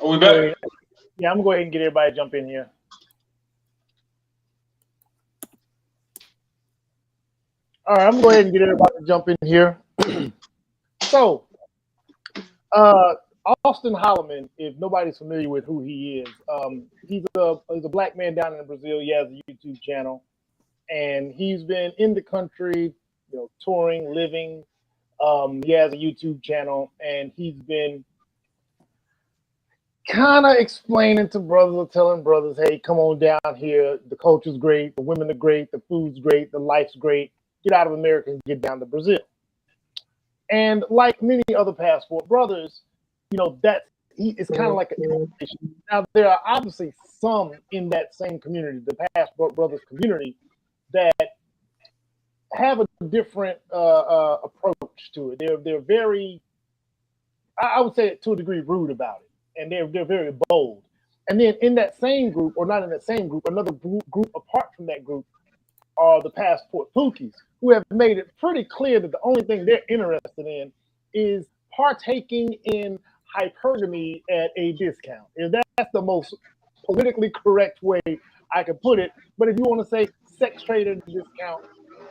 Are we back? Yeah, I'm gonna go ahead and get everybody to jump in here. All right, I'm gonna go ahead and get everybody to jump in here. So, Auston Holleman, if nobody's familiar with who he is, he's a black man down in Brazil. He has a YouTube channel, and he's been in the country, touring, living. He has a YouTube channel, and he's been kind of explaining to brothers or telling brothers, hey, come on down here. The culture's great. The women are great. The food's great. The life's great. Get out of America and get down to Brazil. And like many other Passport brothers, it's kind of like an invitation. Now, there are obviously some in that same community, the Passport brothers community, that have a different approach to it. They're very, I would say, to a degree, rude about it. And they're very bold. And then in that same group, or not in that same group, another group apart from that group are the Passport Pookies, who have made it pretty clear that the only thing they're interested in is partaking in hypergamy at a discount. And that's the most politically correct way I could put it. But if you want to say sex trade at a discount,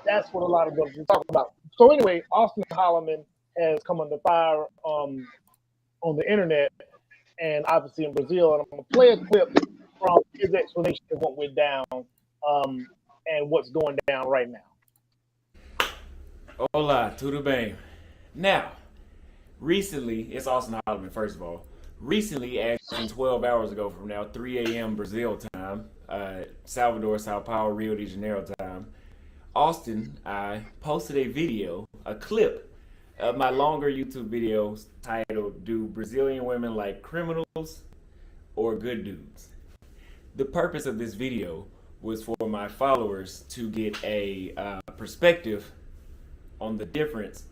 that's what a lot of brothers are talking about. So anyway, Auston Holleman has come under fire on the internet, and obviously in Brazil, and I'm going to play a clip from his explanation of what went down and what's going down right now. Hola, tudo bem? Now, recently, it's Auston Holleman, first of all. Recently, as in 12 hours ago from now, 3 a.m. Brazil time, Salvador, Sao Paulo, Rio de Janeiro time, I posted a video, a clip of my longer YouTube videos titled, Do Brazilian Women Like Criminals or Good Dudes? The purpose of this video was for my followers to get a perspective on the difference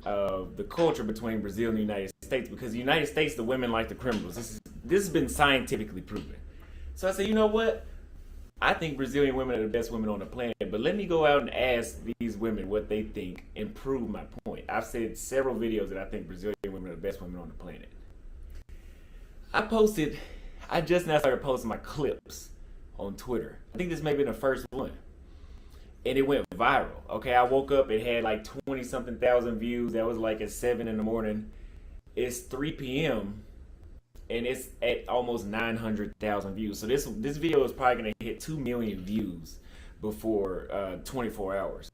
of the culture between Brazil and the United States, because the United States, the women like the criminals. This has been scientifically proven. So I said, you know what? I think Brazilian women are the best women on the planet, but let me go out and ask these women what they think and prove my point. I've said several videos that I think Brazilian women are the best women on the planet. I just now started posting my clips on Twitter. I think this may be the first one. And it went viral. Okay, I woke up, it had like 20-something thousand views. That was like at 7 in the morning. It's 3 p.m. and it's at almost 900,000 views. So this video is probably gonna hit 2 million views before 24 hours.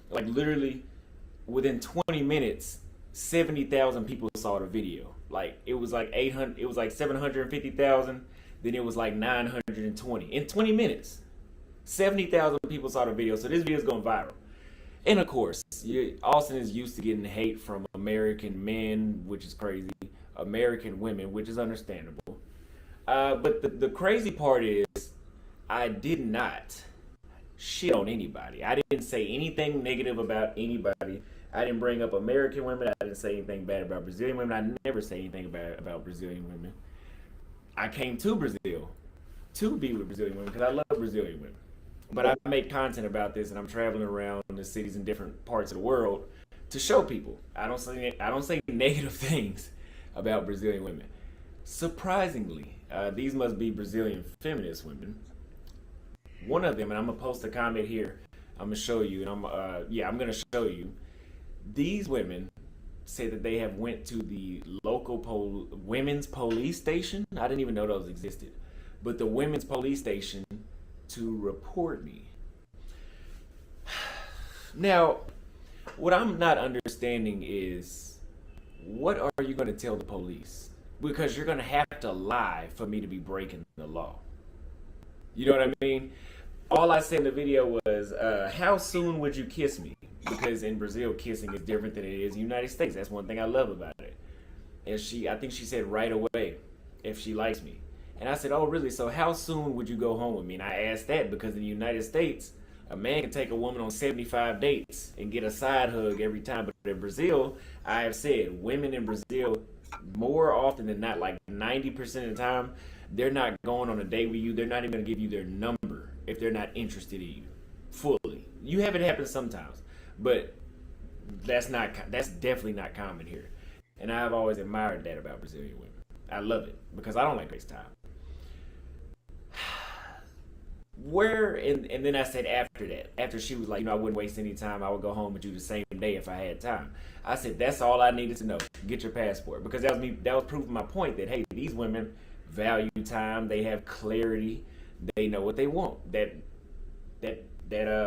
Like literally within 20 minutes, 70,000 people saw the video. Like it was like 750,000, then it was like 920 in 20 minutes. 70,000 people saw the video, so this video is going viral. And of course, Austin is used to getting hate from American men, which is crazy, American women, which is understandable. But the crazy part is, I did not shit on anybody. I didn't say anything negative about anybody. I didn't bring up American women. I didn't say anything bad about Brazilian women. I never say anything bad about Brazilian women. I came to Brazil to be with Brazilian women because I love Brazilian women. But I make content about this, and I'm traveling around the cities in different parts of the world to show people. I don't say negative things about Brazilian women. Surprisingly, these must be Brazilian feminist women. One of them, and I'm gonna post a comment here. I'm gonna show you, and I'm gonna show you. These women say that they have went to the local women's police station. I didn't even know those existed, but the women's police station to report me. Now, what I'm not understanding is, what are you going to tell the police? Because you're going to have to lie for me to be breaking the law. You know what I mean? All I said in the video was, how soon would you kiss me? Because in Brazil, kissing is different than it is in the United States. That's one thing I love about it. And I think she said right away, if she likes me. And I said, oh, really? So how soon would you go home with me? And I asked that because in the United States, a man can take a woman on 75 dates and get a side hug every time. But in Brazil, I have said, women in Brazil, more often than not, like 90% of the time, they're not going on a date with you. They're not even going to give you their number if they're not interested in you fully. You have it happen sometimes, but that's definitely not common here. And I've always admired that about Brazilian women. I love it because I don't like FaceTime. Where and then I said after that, after she was like, I wouldn't waste any time. I would go home with you the same day if I had time. I said that's all I needed to know. Get your passport, because that was me. That was proving my point that hey, these women value time. They have clarity. They know what they want. That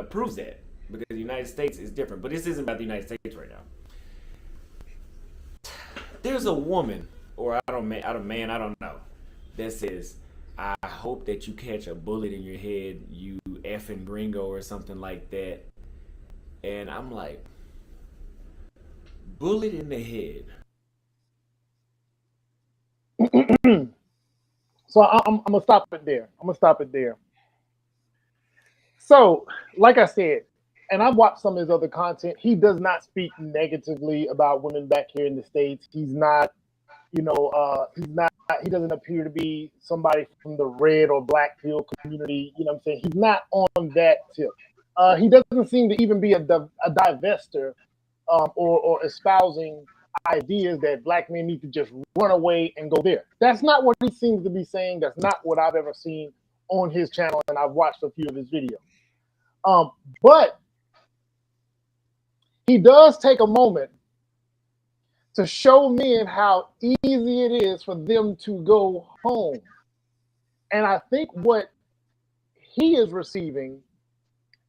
proves that, because the United States is different. But this isn't about the United States right now. There's a woman, or I don't know, that says, I hope that you catch a bullet in your head, you effing gringo, or something like that. And I'm like, bullet in the head. So I'm gonna stop it there. So, like I said, and I've watched some of his other content. He does not speak negatively about women back here in the States. He's not, he doesn't appear to be somebody from the red or black pill community. You know what I'm saying? He's not on that tip. He doesn't seem to even be a divester or espousing ideas that black men need to just run away and go there. That's not what he seems to be saying. That's not what I've ever seen on his channel, and I've watched a few of his videos. But he does take a moment to show men how easy it is for them to go home. And I think what he is receiving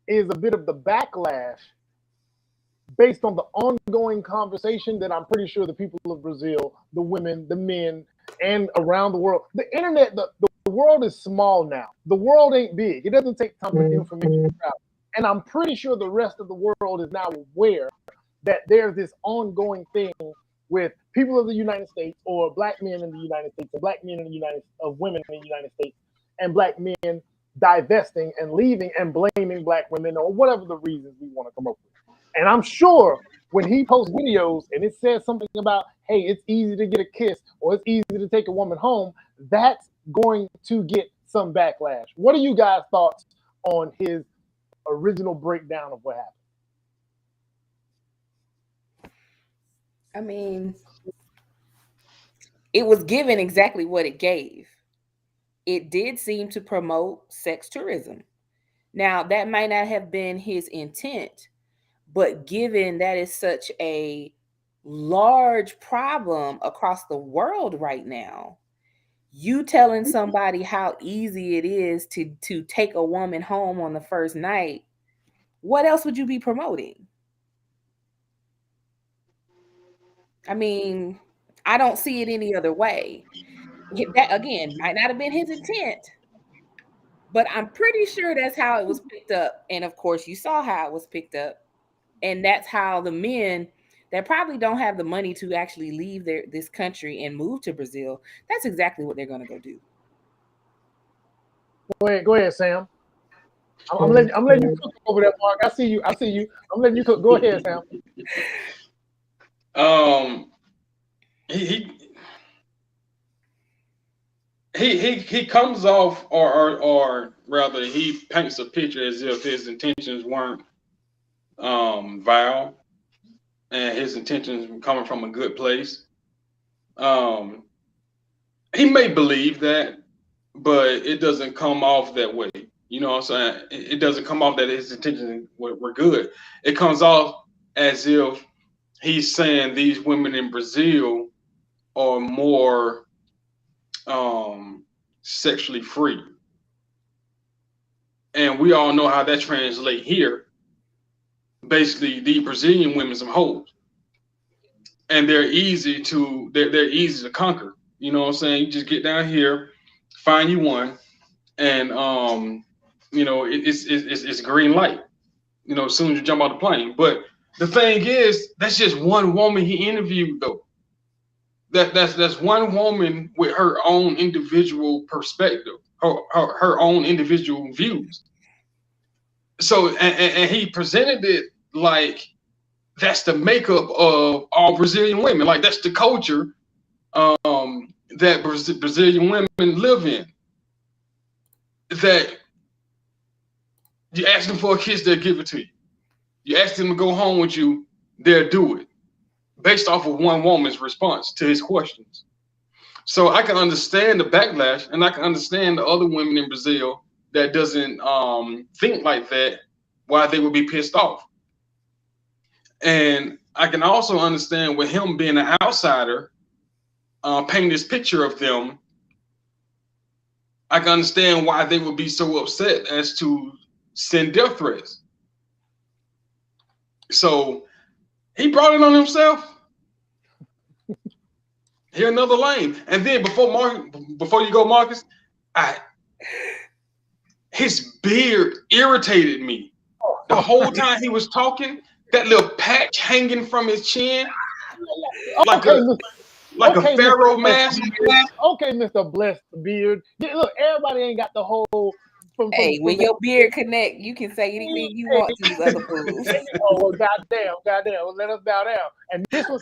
is a bit of the backlash based on the ongoing conversation that I'm pretty sure the people of Brazil, the women, the men, and around the world, the internet, the world is small now. The world ain't big. It doesn't take time for information to travel. And I'm pretty sure the rest of the world is now aware that there's this ongoing thing with people of the United States, or black men in the United States, or black men in the women in the United States, and black men divesting and leaving and blaming black women, or whatever the reasons we want to come up with. And I'm sure when he posts videos and it says something about, hey, it's easy to get a kiss, or it's easy to take a woman home, that's going to get some backlash. What are you guys' thoughts on his original breakdown of what happened? I mean, it was given exactly what it gave. It did seem to promote sex tourism. Now, that might not have been his intent, but given that is such a large problem across the world right now, you telling somebody how easy it is to take a woman home on the first night, what else would you be promoting? I mean, I don't see it any other way. That, again, might not have been his intent, but I'm pretty sure that's how it was picked up. And of course, you saw how it was picked up. And that's how the men that probably don't have the money to actually leave this country and move to Brazil, that's exactly what they're going to go do. Go ahead, Sam. I'm letting you cook over there, Mark. I see you. I'm letting you cook. Go ahead, Sam. He comes off, or rather, he paints a picture as if his intentions weren't vile, and his intentions were coming from a good place. He may believe that, but it doesn't come off that way. You know what I'm saying? It doesn't come off that his intentions were good. It comes off as if he's saying these women in Brazil are more sexually free. And we all know how that translates here. Basically, the Brazilian women some hoes. And they're easy to conquer. You know what I'm saying? You just get down here, find you one, and it's green light, as soon as you jump out the plane. But the thing is, that's just one woman he interviewed, though. That's one woman with her own individual perspective, her own individual views. So, and he presented it like that's the makeup of all Brazilian women. Like that's the culture that Brazilian women live in. That you ask them for a kiss, they'll give it to you. You ask them to go home with you, they'll do it. Based off of one woman's response to his questions. So I can understand the backlash, and I can understand the other women in Brazil that doesn't think like that, why they would be pissed off. And I can also understand with him being an outsider, painting this picture of them, I can understand why they would be so upset as to send death threats. So he brought it on himself. Here another lane. And then before you go, Marcus, his beard irritated me. The whole time he was talking, that little patch hanging from his chin, like a pharaoh mask. Okay, Mr. Blessed Beard. Yeah, look, everybody ain't got the whole. Hey, when your beard connect, you can say anything you want to these other fools. Oh, well, goddamn, well, let us bow down. And this one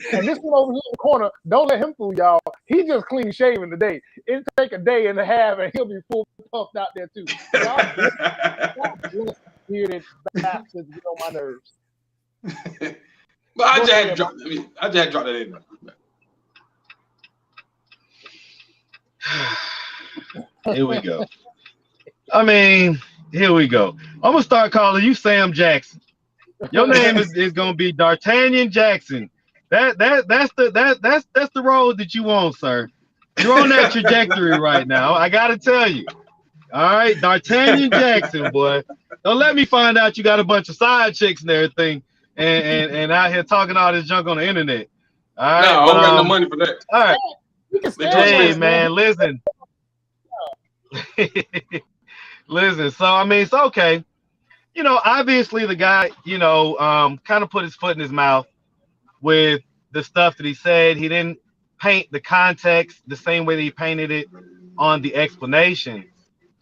over here in the corner, don't let him fool y'all. He just clean shaven today. It'll take a day and a half, and he'll be full puffed out there too. Y'all blessed bearded bastards get on my nerves. But I just had to drop that in there. Here we go. I mean, here we go. I'm gonna start calling you Sam Jackson. Your name is gonna be D'Artagnan Jackson. That's the road that you want, sir. You're on that trajectory right now. I gotta tell you. All right, D'Artagnan Jackson, boy. Don't let me find out you got a bunch of side chicks and everything, and out here talking all this junk on the internet. All right, no, I don't got no money for that. All right. Hey, man, listen. Listen, so I mean, it's okay. You know, obviously the guy, you know, kind of put his foot in his mouth with the stuff that he said. He didn't paint the context the same way that he painted it on the explanation.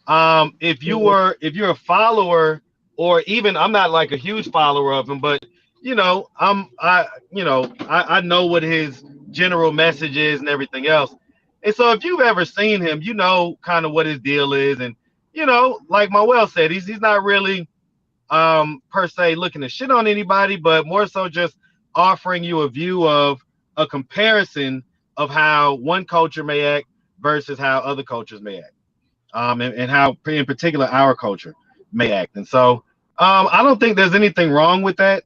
If you're a follower, or even I'm not like a huge follower of him, but you know, I know what his general message is and everything else. And so if you've ever seen him, you know kind of what his deal is. And you know, like Mawel said, he's not really per se looking to shit on anybody, but more so just offering you a view of a comparison of how one culture may act versus how other cultures may act. And how in particular our culture may act. And so I don't think there's anything wrong with that.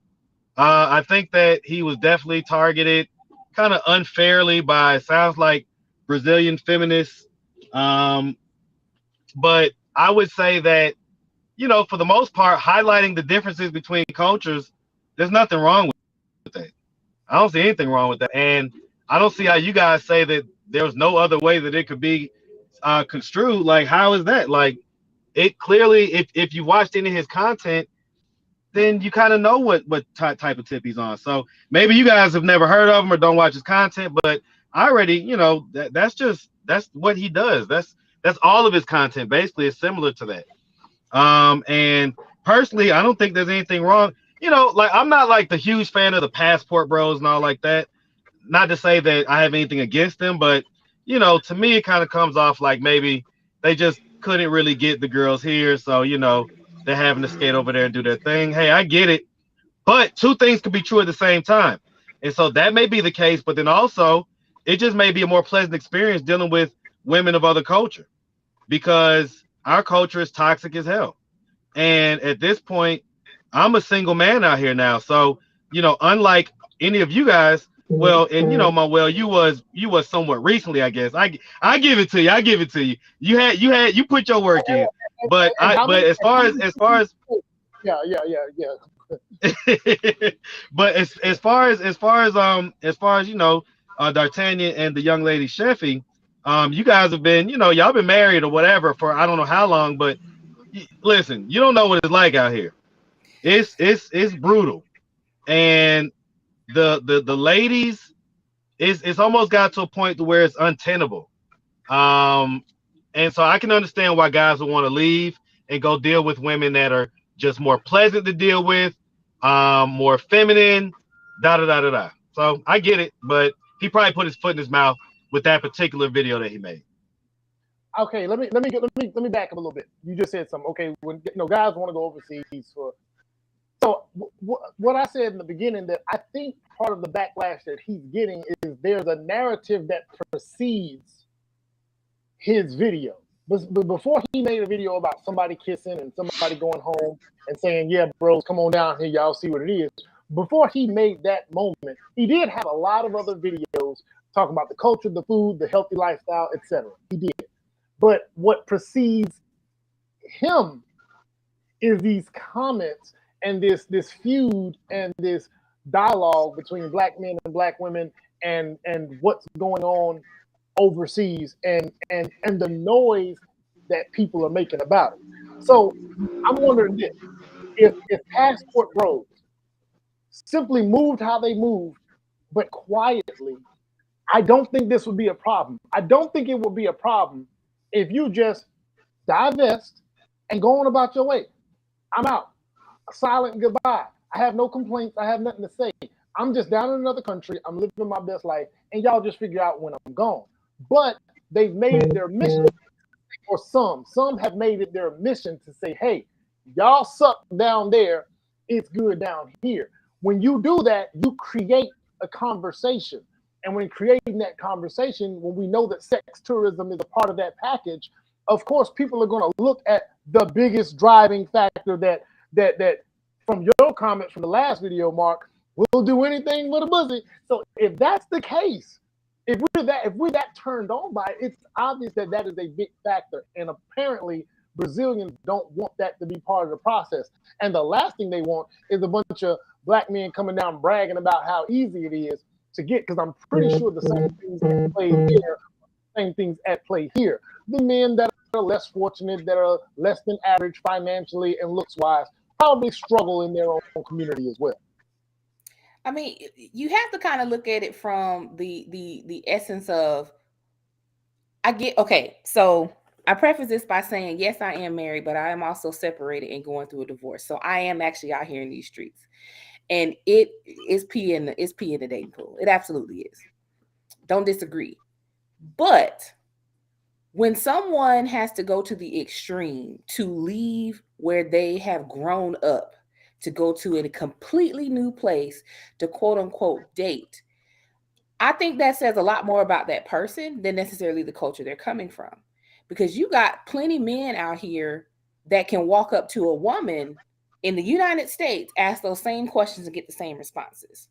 I think that he was definitely targeted kind of unfairly by, sounds like, Brazilian feminists. But I would say that, you know, for the most part, highlighting the differences between cultures, there's nothing wrong with that. I don't see anything wrong with that. And I don't see how you guys say that there's no other way that it could be construed. Like, how is that? Like, it clearly, if you watched any of his content, then you kind of know what type of tip he's on. So maybe you guys have never heard of him or don't watch his content, but I already, you know, that's what he does. That's all of his content basically is similar to that. And personally, I don't think there's anything wrong. You know, like, I'm not like the huge fan of the Passport Bros and all like that. Not to say that I have anything against them, but you know, to me, it kind of comes off like maybe they just couldn't really get the girls here. So, you know, they're having to skate over there and do their thing. Hey, I get it. But two things could be true at the same time. And so that may be the case. But then also, it just may be a more pleasant experience dealing with women of other culture, because our culture is toxic as hell. And at this point, I'm a single man out here now. So, you know, unlike any of you guys, well, and you know, Mawel, you was somewhat recently, I guess. I give it to you. I give it to you. You put your work in. But as far as yeah. But as far as you know, D'Artagnan and the young lady Sheffy, you guys have been, you know, y'all been married or whatever for I don't know how long, but listen, you don't know what it's like out here. It's brutal. And the ladies, it's almost got to a point to where it's untenable. And so I can understand why guys would want to leave and go deal with women that are just more pleasant to deal with, more feminine, da. So I get it, but he probably put his foot in his mouth with that particular video that he made. Okay, let me back up a little bit. You just said something. Okay, when guys want to go overseas for. So what I said in the beginning, that I think part of the backlash that he's getting is there's a narrative that precedes his video. But before he made a video about somebody kissing and somebody going home and saying, yeah, bros, come on down here, y'all see what it is. Before he made that moment, he did have a lot of other videos talking about the culture, the food, the healthy lifestyle, etc. He did. But what precedes him is these comments and this feud and this dialogue between black men and black women and what's going on overseas and the noise that people are making about it. So I'm wondering this: if Passport Bros simply moved how they moved, but quietly, I don't think this would be a problem. I don't think it would be a problem if you just divest and go on about your way. I'm out. A silent goodbye. I have no complaints. I have nothing to say. I'm just down in another country. I'm living my best life, and y'all just figure out when I'm gone. But they've made it their mission, or some have made it their mission to say, hey, y'all suck down there. It's good down here. When you do that, you create a conversation. And when creating that conversation, when we know that sex tourism is a part of that package, of course, people are going to look at the biggest driving factor that from your comments from the last video, Mark, we'll do anything with a pussy. So if that's the case, if we're that turned on by it, it's obvious that that is a big factor. And apparently Brazilians don't want that to be part of the process. And the last thing they want is a bunch of black men coming down bragging about how easy it is to get, because I'm pretty sure the same things at play here, same things at play here. The men that are less fortunate, that are less than average financially and looks wise, probably struggle in their own community as well. I mean, you have to kind of look at it from the essence of, okay, so I preface this by saying, yes, I am married, but I am also separated and going through a divorce. So I am actually out here in these streets. And it is pee in the dating pool. It absolutely is. Don't disagree. But when someone has to go to the extreme to leave where they have grown up to go to a completely new place to quote unquote date, I think that says a lot more about that person than necessarily the culture they're coming from. Because you got plenty men out here that can walk up to a woman in the United States, ask those same questions and get the same responses.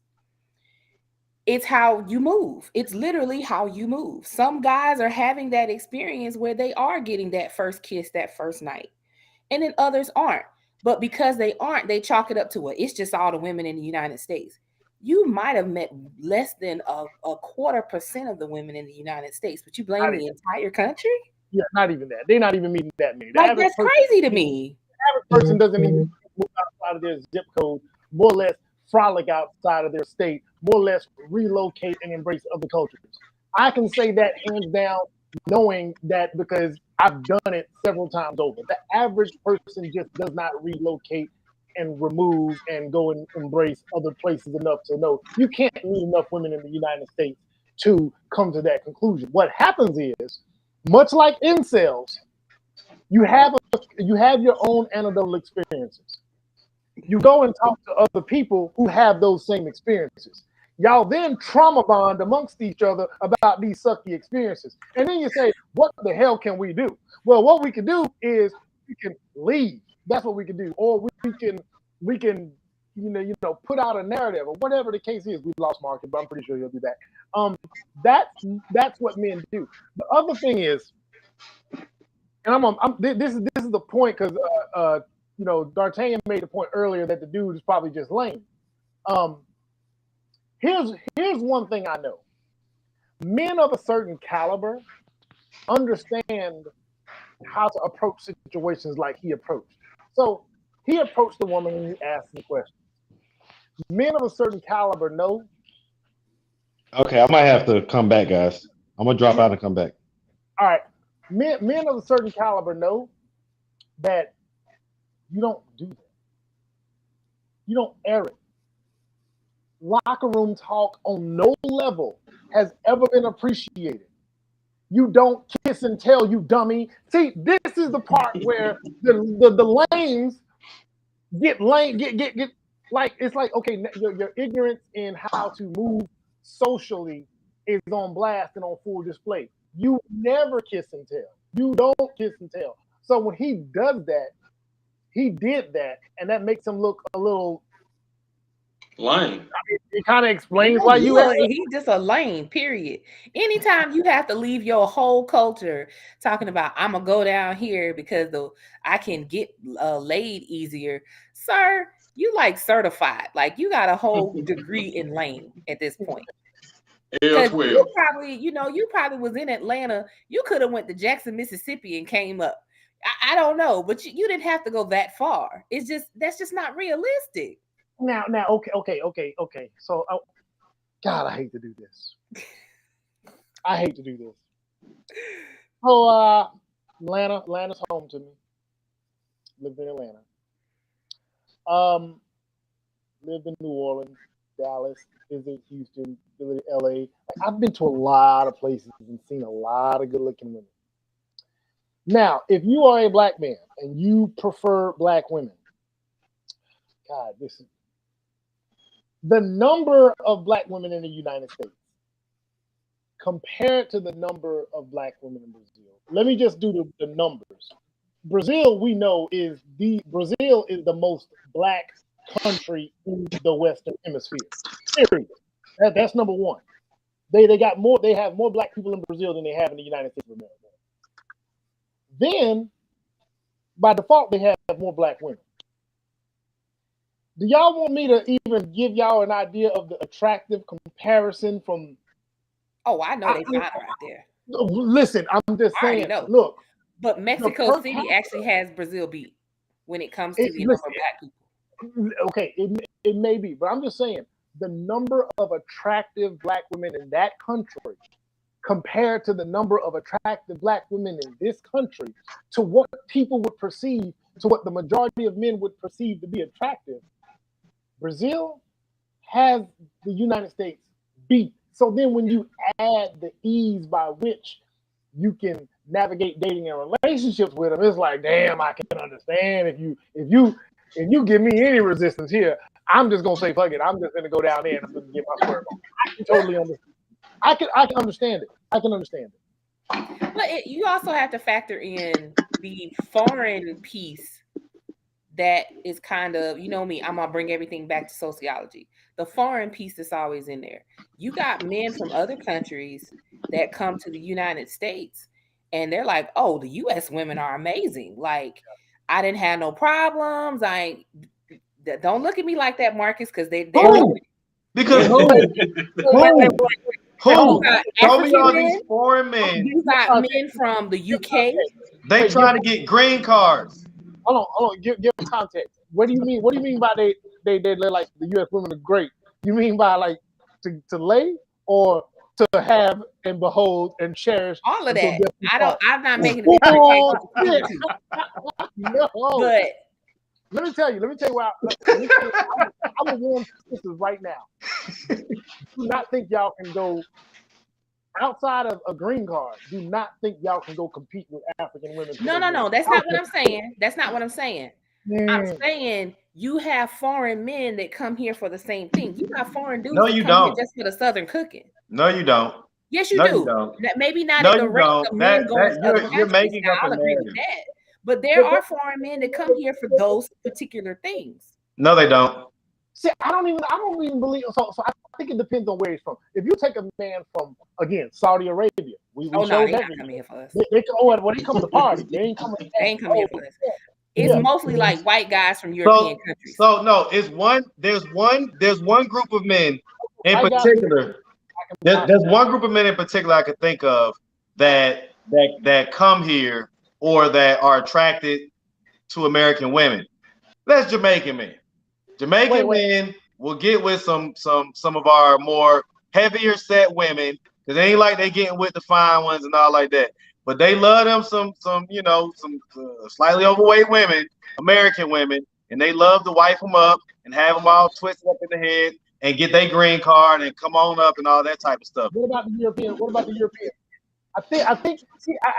It's how you move. It's literally how you move. Some guys are having that experience where they are getting that first kiss, that first night, and then others aren't. But because they aren't, they chalk it up to it's just all the women in the United States. You might have met less than a 0.25% of the women in the United States, but you blame the entire country? Yeah, not even that. They're not even meeting that many. Like, that's crazy to me. The average person doesn't even move outside of their zip code, more or less frolic outside of their state, more or less relocate and embrace other cultures. I can say that hands down, knowing that because I've done it several times over. The average person just does not relocate and remove and go and embrace other places enough to know. You can't meet enough women in the United States to come to that conclusion. What happens is, much like incels, you have your own anecdotal experiences. You go and talk to other people who have those same experiences. Y'all then trauma bond amongst each other about these sucky experiences. And then you say, what the hell can we do? Well, what we can do is we can leave. That's what we can do. Or we can put out a narrative or whatever the case is. We lost Mark, but I'm pretty sure he'll do that. That's what men do. The other thing is, and this is the point, because D'Artagnan made the point earlier that the dude is probably just lame. Here's one thing I know. Men of a certain caliber understand how to approach situations like he approached. So he approached the woman and he asked the question. Men of a certain caliber know. Okay, I might have to come back, guys. I'm gonna drop out and come back. All right. Men of a certain caliber know that you don't do that. You don't air it. Locker room talk on no level has ever been appreciated. You don't kiss and tell, you dummy. See, this is the part where the lames get like, it's like, okay, your ignorance in how to move socially is on blast and on full display. You never kiss and tell. You don't kiss and tell. So when he does that, he did that, and that makes him look a little Lame. it kind of explains why you have he's just a lame, period. Anytime you have to leave your whole culture talking about I'm gonna go down here because I can get laid easier, sir, you like certified, like you got a whole degree in lame at this point. Because you probably was in Atlanta, you could have went to Jackson, Mississippi and came up. I don't know, but you didn't have to go that far. That's just not realistic. Now, okay. So, God, I hate to do this. I hate to do this. So, Atlanta's home to me. Lived in Atlanta. Lived in New Orleans, Dallas, visited Houston, visited LA. I've been to a lot of places and seen a lot of good-looking women. Now, if you are a black man and you prefer black women, God, this is the number of black women in the United States compared to the number of black women in Brazil. Let me just do the numbers. Brazil, we know, is the most black country in the Western Hemisphere. Period. That's number one. They have more black people in Brazil than they have in the United States of America. Then, by default, they have more black women. Do y'all want me to even give y'all an idea of the attractive comparison from? Oh, I know they fine right there. Listen, I'm just saying. Look, but Mexico City actually has Brazil beat when it comes to the number of black people. Okay, it may be, but I'm just saying the number of attractive black women in that country compared to the number of attractive black women in this country, to what people would perceive, to what the majority of men would perceive to be attractive, Brazil has the United States beat. So then when you add the ease by which you can navigate dating and relationships with them, it's like, damn, I can understand if you give me any resistance here, I'm just gonna say fuck it. I'm just gonna go down there and I'm gonna get my square ball. I can totally understand. I can understand it. I can understand it. But you also have to factor in the foreign piece that is kind of, you know me, I'm gonna bring everything back to sociology. The foreign piece is always in there. You got men from other countries that come to the United States and they're like, oh, the US women are amazing. Like, I didn't have no problems. Don't look at me like that, Marcus, because because who? Tell me all these foreign men. You got men from the UK. They trying to get green cards. Hold on. Give context. What do you mean? What do you mean by they like the U.S. women are great? You mean by like to lay or to have and behold and cherish? All of that. I'm not making it. No. But let me tell you why. I'm gonna warn sisters right now. Do not think y'all can go outside of a green card. Do not think y'all can go compete with African women. No. That's not what I'm saying. That's not what I'm saying. I'm saying you have foreign men that come here for the same thing. You got foreign dudes that come here just for the Southern cooking. No, you don't. Yes, you do. Maybe not at the rate of men going to other you're making up I'll agree with that. But there are foreign men that come here for those particular things. No, they don't. See, I don't even believe. So I think it depends on where he's from. If you take a man from, again, Saudi Arabia, we they're not coming here for us. They come to party. They ain't coming here for us. It's mostly like white guys from European countries. So no, there's one group of men in particular. There's one group of men in particular I could think of that come here or that are attracted to American women. That's Jamaican men. Jamaican men will get with some of our more heavier set women, because they ain't like they getting with the fine ones and all like that. But they love them some slightly overweight women, American women, and they love to wipe them up and have them all twisted up in the head and get their green card and come on up and all that type of stuff. What about the European? I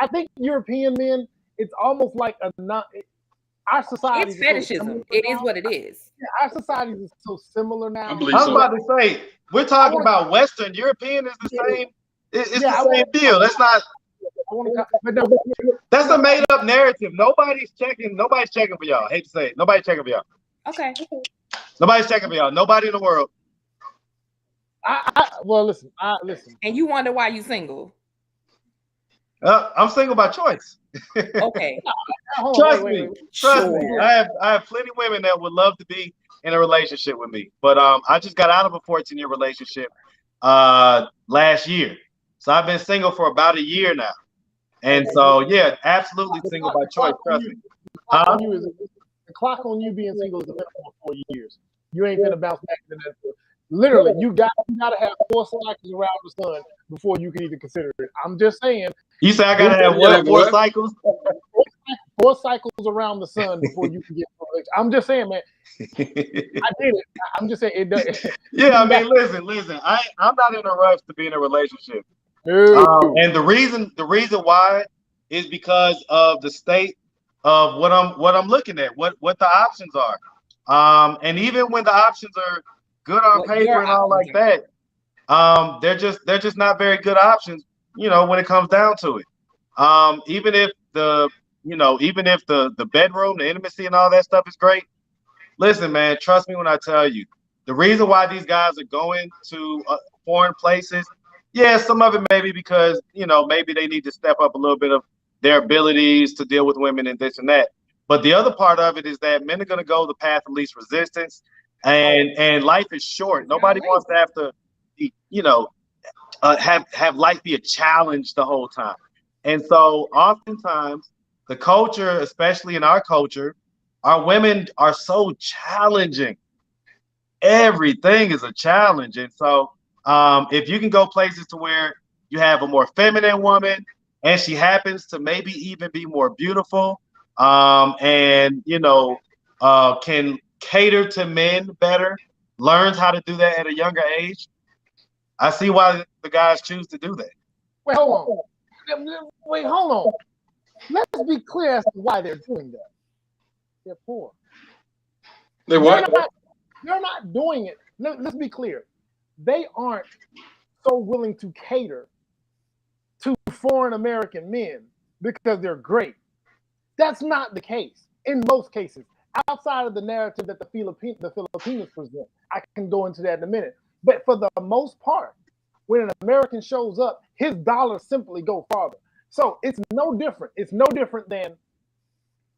think European men, it's almost like our society. It's fetishism. It is what it is. Yeah, our society is so similar now. I was about to say, we're talking about Western. European is the same. It's the same deal. That's not. That's a made up narrative. Nobody's checking for y'all. I hate to say it. Nobody's checking for y'all. Okay. Nobody's checking for y'all. Nobody in the world. Well, listen. And you wonder why you single? I'm single by choice. Okay. Trust me. Trust me. Sure. I have plenty of women that would love to be in a relationship with me, but I just got out of a 14-year relationship last year, so I've been single for about a year now, and so yeah, absolutely single by choice. Trust me. The clock on you being single is a minimum of 4 years. You ain't gonna bounce back to that. Literally, you gotta have 4 cycles around the sun before you can even consider it. I'm just saying. You say I gotta have what? 4 cycles? 4 cycles around the sun before you can get. I'm just saying, man. I did it. I'm just saying it does. Yeah, I mean, listen. I'm not in a rush to be in a relationship. And the reason why is because of the state of what I'm looking at, what the options are. And even when the options are good on paper and all like that, they're just not very good options, when it comes down to it. Even if the bedroom, the intimacy and all that stuff is great. Listen, man, trust me when I tell you, the reason why these guys are going to foreign places, yeah, some of it may be because, maybe they need to step up a little bit of their abilities to deal with women and this and that. But the other part of it is that men are going to go the path of least resistance, and life is short. Nobody wants to have to, have life be a challenge the whole time. And so oftentimes the culture, especially in our culture, our women are so challenging. Everything is a challenge. And so if you can go places to where you have a more feminine woman and she happens to maybe even be more beautiful, and can cater to men better, learns how to do that at a younger age, I see why the guys choose to do that. Wait, hold on. Let's be clear as to why they're doing that. They're poor. They what? They're not doing it. Let's be clear. They aren't so willing to cater to foreign American men because they're great. That's not the case in most cases. Outside of the narrative that the Filipinos present, I can go into that in a minute. But for the most part, when an American shows up, his dollars simply go farther. So it's no different. It's no different than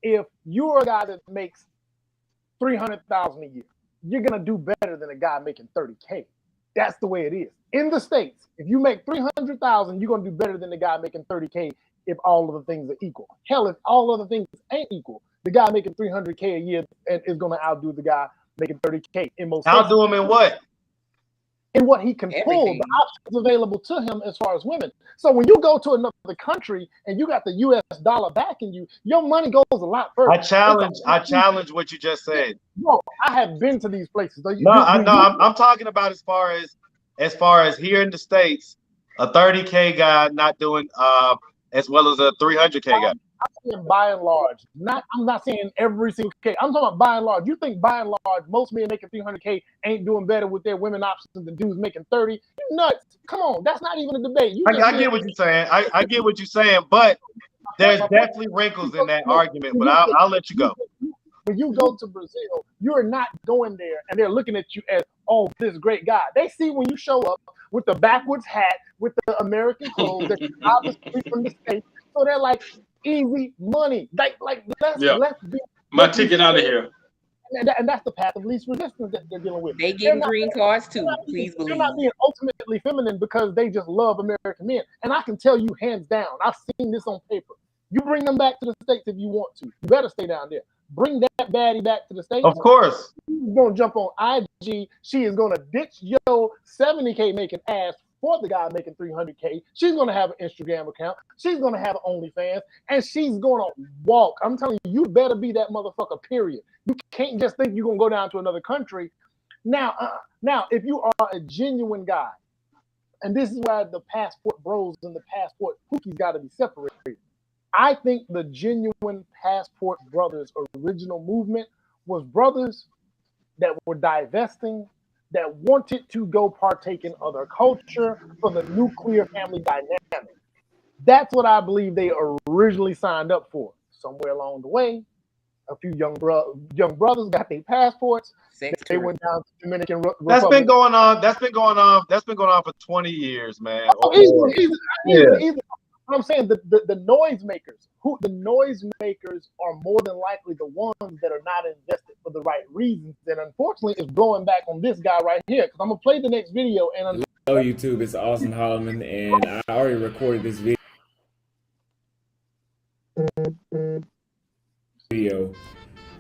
if you're a guy that makes $300,000 a year. You're gonna do better than a guy making $30K. That's the way it is. In the States, if you make $300,000, you're gonna do better than the guy making $30K if all of the things are equal. Hell, if all of the things ain't equal, the guy making $300K a year is gonna outdo the guy making $30K in most cases. Outdo him in what? In what he can pull, the options available to him as far as women. So when you go to another country and you got the US dollar backing you, your money goes a lot further. I challenge what you just said. No, I have been to these places. I'm talking about as far as here in the States, a 30K guy not doing as well as a 300K guy. I'm saying by and large. I'm not saying every single K. I'm talking about by and large. You think by and large, most men making 300K ain't doing better with their women options than dudes making 30? You nuts. Come on. That's not even a debate. I get what you're saying. I get what you're saying, but there's definitely wrinkles in that argument, but I'll let you go. When you go to Brazil, you're not going there and they're looking at you as, oh, this great guy. They see when you show up with the backwards hat, with the American clothes that you're obviously from the States. So they're like, easy money. Let's be my ticket out of here. And that's the path of least resistance that they're dealing with. They getting green cards too. Please believe. They're not being ultimately feminine because they just love American men. And I can tell you hands down, I've seen this on paper. You bring them back to the States if you want to. You better stay down there. Bring that baddie back to the States. Of course. She's going to jump on IG. She is going to ditch your 70K making ass for the guy making 300K. She's going to have an Instagram account. She's going to have an OnlyFans. And she's going to walk. I'm telling you, you better be that motherfucker, period. You can't just think you're going to go down to another country. Now, if you are a genuine guy, and this is why the passport bros and the passport pookies got to be separated. I think the genuine Passport Brothers original movement was brothers that were divesting, that wanted to go partake in other culture for the nuclear family dynamic. That's what I believe they originally signed up for. Somewhere along the way, a few young brothers got their passports. They went down to the Dominican Republic. That's been going on. That's been going on for 20 years, man. Oh, easily. I'm saying the noisemakers, the noisemakers are more than likely the ones that are not invested for the right reasons. And unfortunately, it's blowing back on this guy right here. Because I'm gonna play the next video. And hello, YouTube. It's Auston Holleman, and I already recorded this video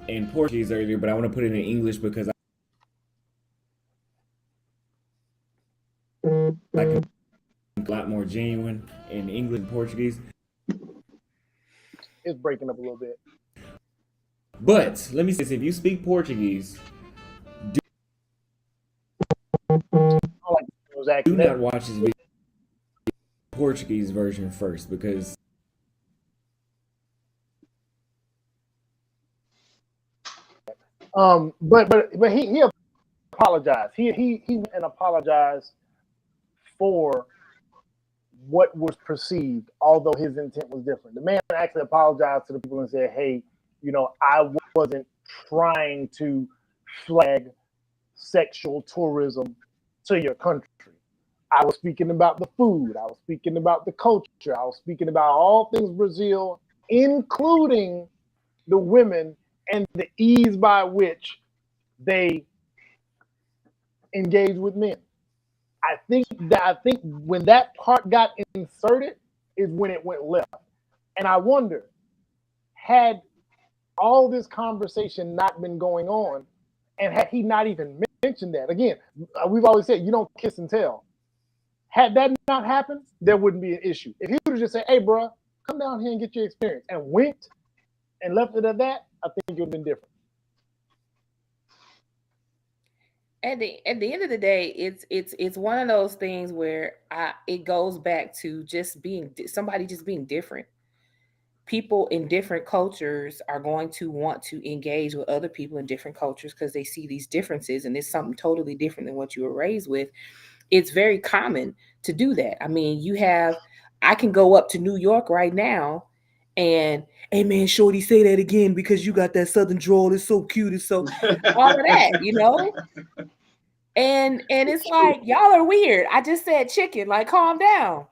in Portuguese earlier, but I want to put it in English because I can a lot more genuine in English and Portuguese. It's breaking up a little bit. But let me say this, if you speak Portuguese, do not watch this video Portuguese version first, because but he apologized. He went and apologized for what was perceived, although his intent was different. The man actually apologized to the people and said, hey, you know, I wasn't trying to flag sexual tourism to your country. I was speaking about the food. I was speaking about the culture. I was speaking about all things Brazil, including the women and the ease by which they engage with men. I think when that part got inserted is when it went left. And I wonder, had all this conversation not been going on, and had he not even mentioned that, again, we've always said you don't kiss and tell. Had that not happened, there wouldn't be an issue. If he would have just said, hey, bro, come down here and get your experience, and winked and left it at that, I think it would have been different. At the end of the day, it's one of those things where it goes back to just being somebody just being different. People in different cultures are going to want to engage with other people in different cultures because they see these differences, and it's something totally different than what you were raised with. It's very common to do that. I mean, I can go up to New York right now and, hey man, shorty, say that again because you got that southern drawl. It's so cute. It's so all of that, you know? And it's like, y'all are weird. I just said chicken, like calm down.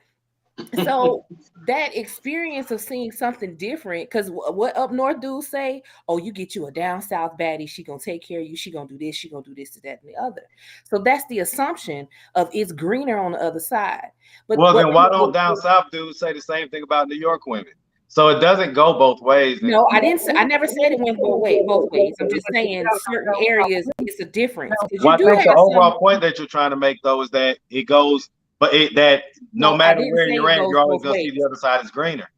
So that experience of seeing something different, because what up north dudes say, oh, you get you a down south baddie, she gonna take care of you, she gonna do this, that, and the other. So that's the assumption of it's greener on the other side. But well, then why don't down south dudes say the same thing about New York women? So it doesn't go both ways. Then. No, I never said it went both ways. I'm just saying certain areas it's a difference. Well, I think the overall point that you're trying to make though is that it goes, but that no matter where you're at, you're always gonna see the other side is greener,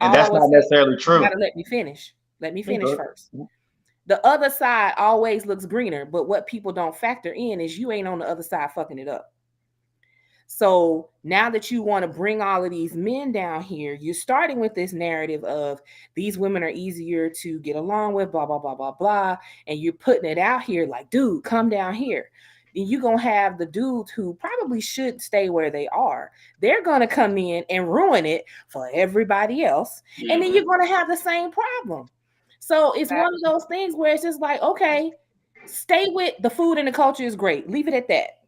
and that's not necessarily true. You gotta let me finish. Let me finish first. The other side always looks greener, but what people don't factor in is you ain't on the other side fucking it up. So now that you want to bring all of these men down here, you're starting with this narrative of these women are easier to get along with, blah, blah, blah, blah, blah. And you're putting it out here like, dude, come down here. Then you're going to have the dudes who probably should stay where they are. They're going to come in and ruin it for everybody else. And then you're going to have the same problem. So it's one of those things where it's just like, okay, stay with the food and the culture is great. Leave it at that.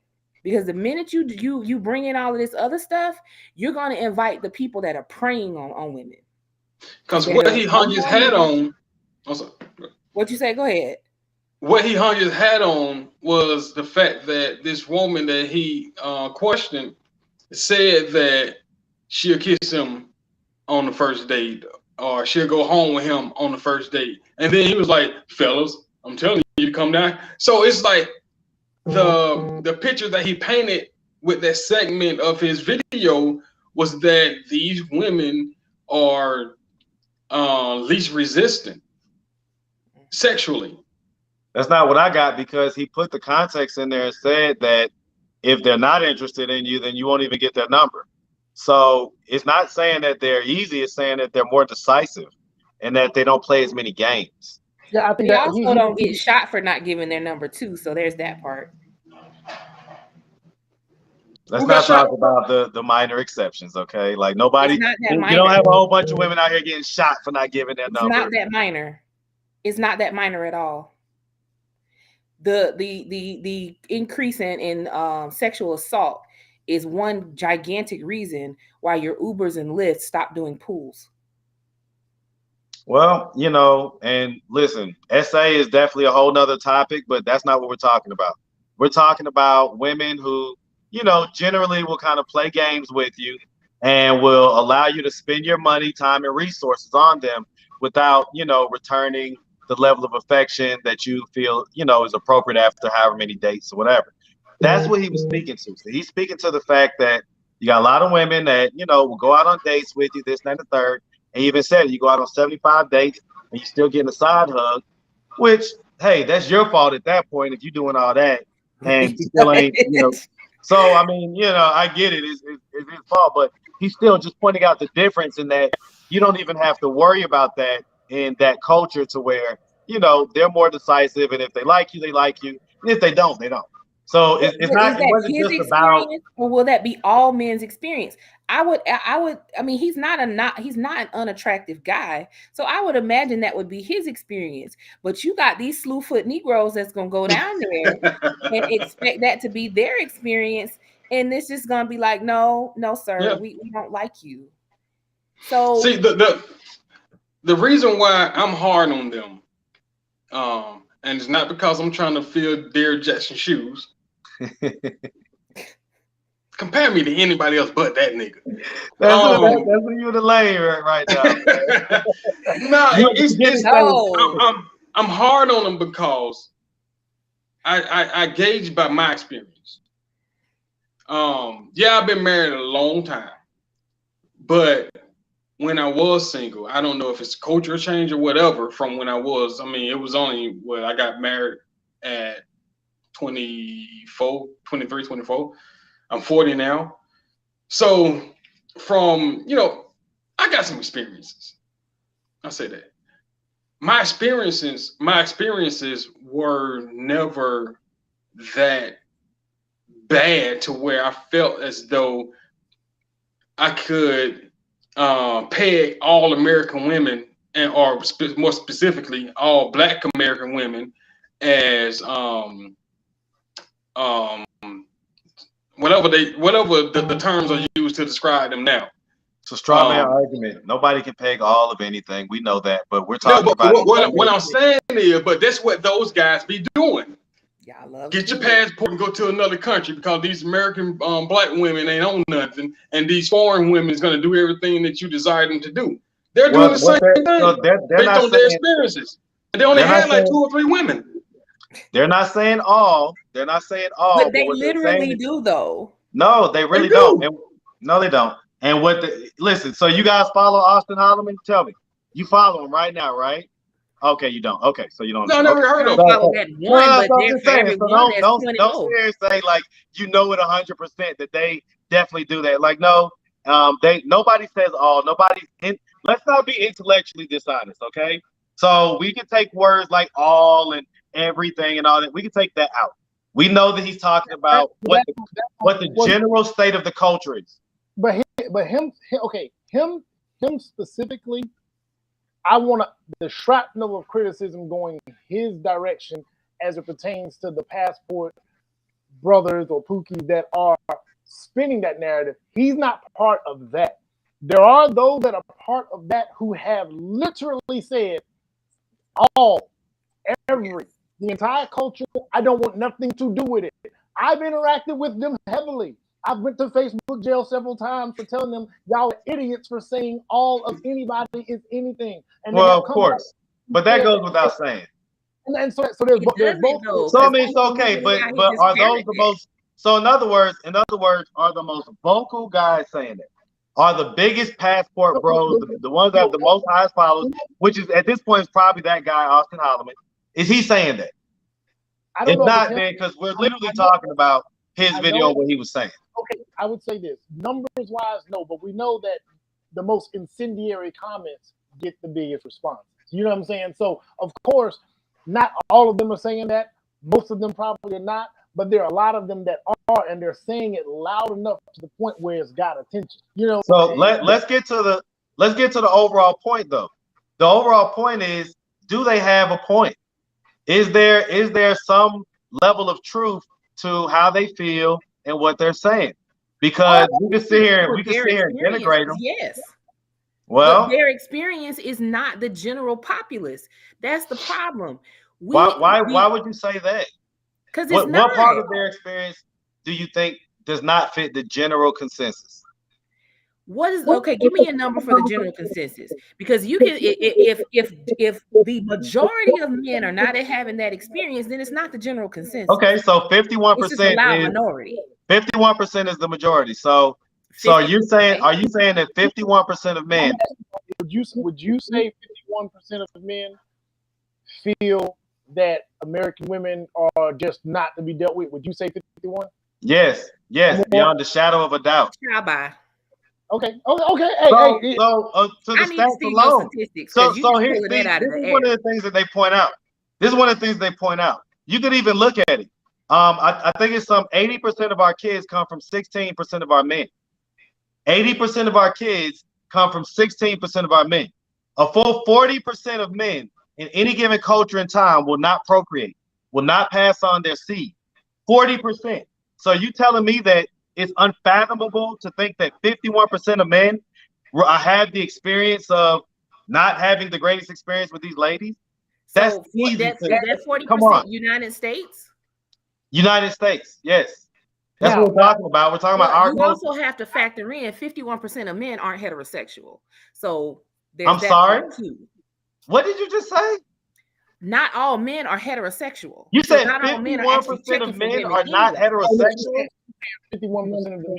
Because the minute you bring in all of this other stuff, you're going to invite the people that are preying on women. Because what he hung his hat on. What you say? Go ahead. What he hung his hat on was the fact that this woman that he questioned said that she'll kiss him on the first date, or she'll go home with him on the first date. And then he was like, fellas, I'm telling you to come down. So it's like, the picture that he painted with that segment of his video was that these women are least resistant sexually. That's not what I got, because he put the context in there and said that if they're not interested in you, then you won't even get their number. So it's not saying that they're easy, it's saying that they're more decisive and that they don't play as many games. Yeah, I think they also don't get shot for not giving their number too. So there's that part. Let's Who got not shot? talk about the minor exceptions, okay? Like nobody, It's not that you minor. don't have a whole bunch of women out here getting shot for not giving their It's number. not that minor. It's not that minor at all. The increase in sexual assault is one gigantic reason why your Ubers and Lyfts stop doing pools. Well, you know, and listen, SA is definitely a whole nother topic, but that's not what we're talking about. We're talking about women who, you know, generally will kind of play games with you and will allow you to spend your money, time, and resources on them without, you know, returning the level of affection that you feel, you know, is appropriate after however many dates or whatever. That's what he was speaking to. So he's speaking to the fact that you got a lot of women that, you know, will go out on dates with you, this, and the third. And he even said you go out on 75 dates and you still getting a side hug, which, hey, that's your fault at that point if you're doing all that and still ain't, you know. So, I mean, you know, I get it. It's his fault, but he's still just pointing out the difference in that you don't even have to worry about that in that culture to where, you know, they're more decisive. And if they like you, they like you. And if they don't, they don't. So it's But not, is it that wasn't his just about. experience, or will that be all men's experience? I mean, he's not an unattractive guy, so I would imagine that would be his experience. But you got these slewfoot Negroes that's gonna go down there and expect that to be their experience, and it's just gonna be like, no, sir, Yeah. we don't like you. So See, the reason why I'm hard on them, and it's not because I'm trying to fill Derrick Jackson's shoes. Compare me to anybody else but that nigga. That's what you in the lane right now. No, it's no. I'm hard on them because I gauge by my experience. Yeah, I've been married a long time, but when I was single, I don't know if it's a cultural change or whatever from when I was. I mean, it was only when I got married at 24, 23, 24. I'm 40 now. So from, you know, I got some experiences. I'll say that. My experiences were never that bad to where I felt as though I could peg all American women or more specifically all Black American women as whatever the terms are used to describe them now. It's a straw man argument. Nobody can peg all of anything. We know that, but we're No, talking but about what I'm saying is, but that's what those guys be doing. Y'all love Get to your do it. passport and go to another country because these American Black women ain't on nothing, and these foreign women is going to do everything that you desire them to do. They're doing the same thing they're based not on their saying, experiences. And they only had like 2 or 3 women. they're not saying all. They're not saying all. But they what they're literally saying do, though. no, they really They don't. do. And, no, they don't. And listen, so you guys follow Auston Holleman? Tell me. You follow him right now, right? Okay, you don't. Okay, so you don't. No, I never Okay. heard I of don't them. follow that one, but I'm there just for saying. every So one, there's 20 don't more. sit here and say like you know it 100% that they definitely do that. Like no, nobody says all. Let's not be intellectually dishonest, okay? So we can take words like all and everything and all that. We can take that out. We know that he's talking about what the general state of the culture is. But him specifically, I want the shrapnel of criticism going his direction as it pertains to the Passport brothers or Pookies that are spinning that narrative. He's not part of that. There are those that are part of that who have literally said the entire culture, I don't want nothing to do with it. I've interacted with them heavily. I've went to Facebook jail several times for telling them y'all are idiots for saying all of anybody is anything. And well, of course, but that goes without saying. And so there's both. So I mean, it's okay, but are those the most? So in other words, are the most vocal guys saying it? Are the biggest Passport bros, the ones that have the most highest followers, which is at this point is probably that guy Auston Holleman? Is he saying that? I don't it's know not then because we're literally talking about his video and what he was saying. Okay, I would say this. Numbers wise, no, but we know that the most incendiary comments get the biggest response. You know what I'm saying? So of course, not all of them are saying that. Most of them probably are not. but there are a lot of them that are, and they're saying it loud enough to the point where it's got attention. You know. So let's get to the overall point though. The overall point is, do they have a point? Is there some level of truth to how they feel and what they're saying? Because we can sit here and denigrate them. Yes. Well, but their experience is not the general populace. That's the problem. Why would you say that? Because what part of their experience do you think does not fit the general consensus? What is okay? Give me a number for the general consensus, because you can if the majority of men are not having that experience, then it's not the general consensus. Okay, so 51% is minority. 51% is the majority. So are you saying that 51% of men? Would you say 51% of men feel that American women are just not to be dealt with? Would you say 51? Yes, beyond the shadow of a doubt. Bye. Okay. Hey, to the stats alone. So here's one of the things that they point out. This is one of the things they point out. You could even look at it. I think it's some 80% of our kids come from 16% of our men. 80% of our kids come from 16% of our men. A full 40% of men in any given culture and time will not procreate, will not pass on their seed. 40%. So you telling me that it's unfathomable to think that 51% of men have the experience of not having the greatest experience with these ladies? That's easy. That's 40% United States? United States, yes. That's what we're talking about. We're talking about our culture. You also have to factor in 51% of men aren't heterosexual. So I'm sorry? What did you just say? Not all men are heterosexual. You said 51% of men are not heterosexual? 51% of the men.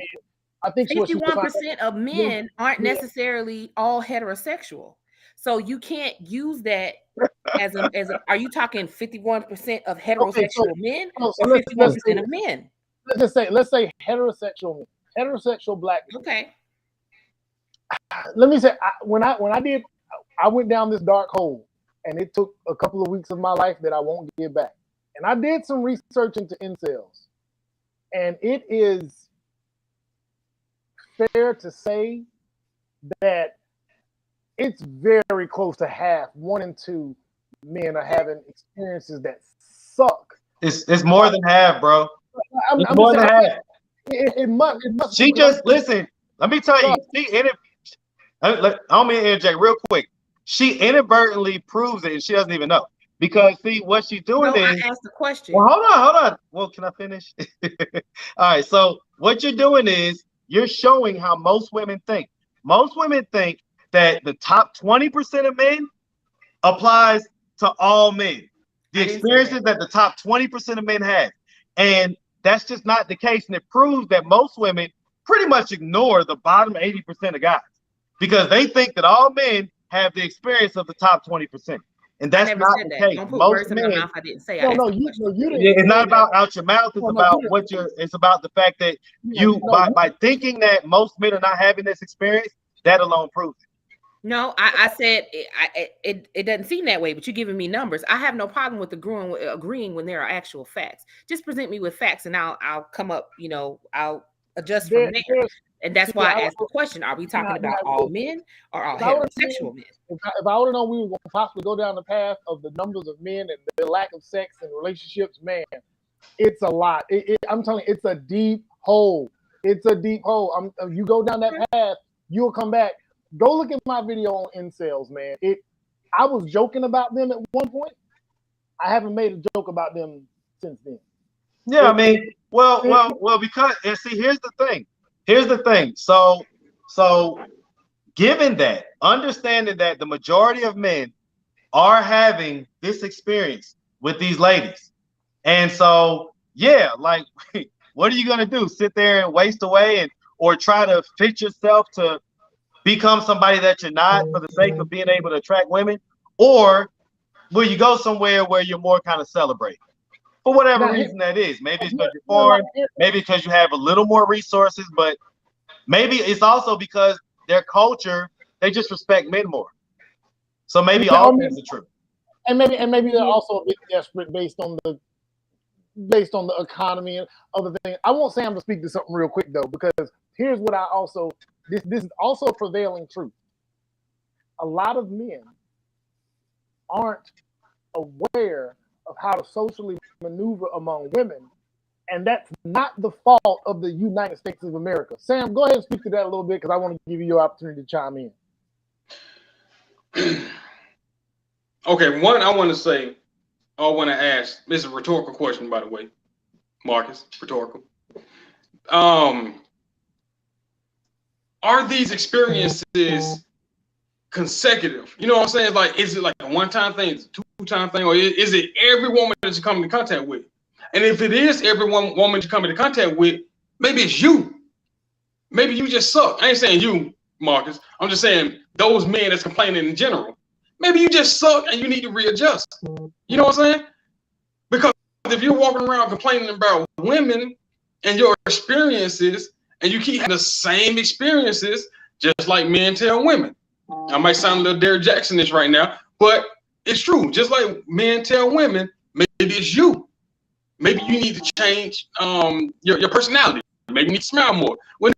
I think 51% of men aren't necessarily all heterosexual. So you can't use that as a are you talking 51% of heterosexual men or 51% of men? Let's say heterosexual men, heterosexual black men. Okay. Let me say, I went down this dark hole, and it took a couple of weeks of my life that I won't get back. And I did some research into incels, and it is fair to say that it's very close to half. 1 in 2 men are having experiences that suck. It's more than half, bro. It's more than half. It must. She just listen. Let me tell you. I'm gonna interject real quick. She inadvertently proves it, and she doesn't even know. Because see, what she's doing is. I asked the question. Well, hold on. Well, can I finish? All right. So what you're doing is you're showing how most women think. Most women think that the top 20% of men applies to all men. The experiences that the top 20% of men have. And that's just not the case. And it proves that most women pretty much ignore the bottom 80% of guys because they think that all men have the experience of the top 20%. And that's not the case. Don't put words in my mouth. I didn't say. No, you didn't. It's not about out your mouth. It's about what you're. It's about the fact that by thinking that most men are not having this experience, that alone proves it. No, I said it doesn't seem that way, but you're giving me numbers. I have no problem with agreeing when there are actual facts. Just present me with facts, and I'll come up. I'll adjust from there. And that's why I asked the question: are we talking about all men or all heterosexual men? If I would have known we were going to possibly go down the path of the numbers of men and the lack of sex and relationships, man, it's a lot. I'm telling you, it's a deep hole. It's a deep hole. You go down that path, you'll come back. Go look at my video on incels, man. I was joking about them at one point. I haven't made a joke about them since then. Yeah, I mean, well, because and see, here's the thing. So given that, understanding that the majority of men are having this experience with these ladies, and so yeah, like, what are you gonna do? Sit there and waste away or try to fit yourself to become somebody that you're not for the sake of being able to attract women? Or will you go somewhere where you're more kind of celebrating? For whatever reason that is. Maybe it's because you're foreign, maybe because you have a little more resources, but maybe it's also because their culture, they just respect men more. So maybe all things are true. And maybe they're also a bit desperate based on based on the economy and other things. I want Sam to speak to something real quick though, because here's what I also this is also a prevailing truth. A lot of men aren't aware of how to socially maneuver among women, and that's not the fault of the United States of America. Sam, go ahead and speak to that a little bit because I want to give you your opportunity to chime in. Okay, one I want to say, I want to ask. This is a rhetorical question, by the way, Marcus. Rhetorical. Are these experiences consecutive? You know what I'm saying? Like, is it like a one-time thing, is it a two-time thing, or is it every woman that you come into contact with? And if it is every woman you come into contact with, maybe it's you. Maybe you just suck. I ain't saying you, Marcus. I'm just saying those men that's complaining in general. Maybe you just suck and you need to readjust. You know what I'm saying? Because if you're walking around complaining about women and your experiences, and you keep having the same experiences, just like men tell women. I might sound a little Derrick Jackson-ish right now, but it's true. Just like men tell women, maybe it's you. Maybe you need to change your personality. Maybe you need to smile more. Well,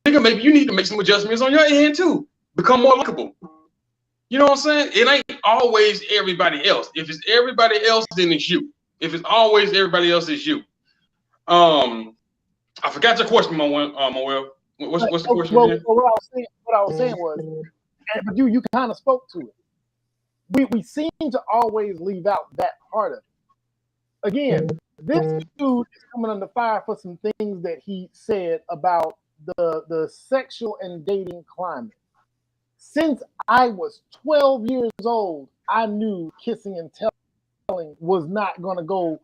nigga, maybe you need to make some adjustments on your end too. Become more likable. You know what I'm saying? It ain't always everybody else. If it's everybody else, then it's you. If it's always everybody else, it's you. I forgot your question, Moel. What's the question again? What I was saying was, but you kind of spoke to it. We seem to always leave out that part of it. Again, this dude is coming under fire for some things that he said about the sexual and dating climate. Since I was 12 years old, I knew kissing and telling was not going to go.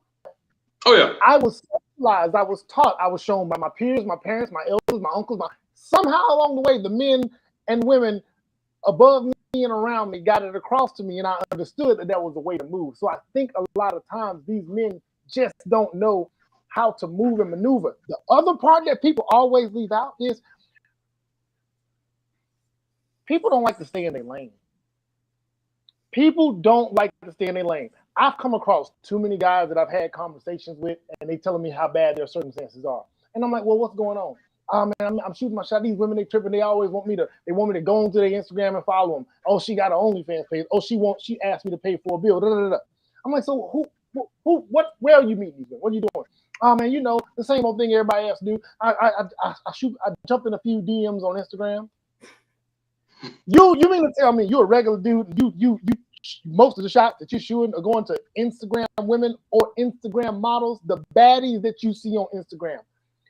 Oh yeah. I was socialized, I was taught, I was shown by my peers, my parents, my elders, my uncles, somehow along the way, the men and women above me and around me got it across to me, and I understood that was the way to move. So I think a lot of times these men just don't know how to move and maneuver. The other part that people always leave out is people don't like to stay in their lane. People don't like to stay in their lane. I've come across too many guys that I've had conversations with, and they telling me how bad their circumstances are. And I'm like, well, what's going on? Man, I'm shooting my shot. These women, they tripping. They always want me to go onto their Instagram and follow them. Oh, she got an OnlyFans page. Oh, she asked me to pay for a bill. Da, da, da, da. I'm like, so where are you meeting these women? What are you doing? Man, you know, the same old thing everybody else do. I jumped in a few DMs on Instagram. You mean to tell me you're a regular dude? You most of the shots that you're shooting are going to Instagram women or Instagram models, the baddies that you see on Instagram.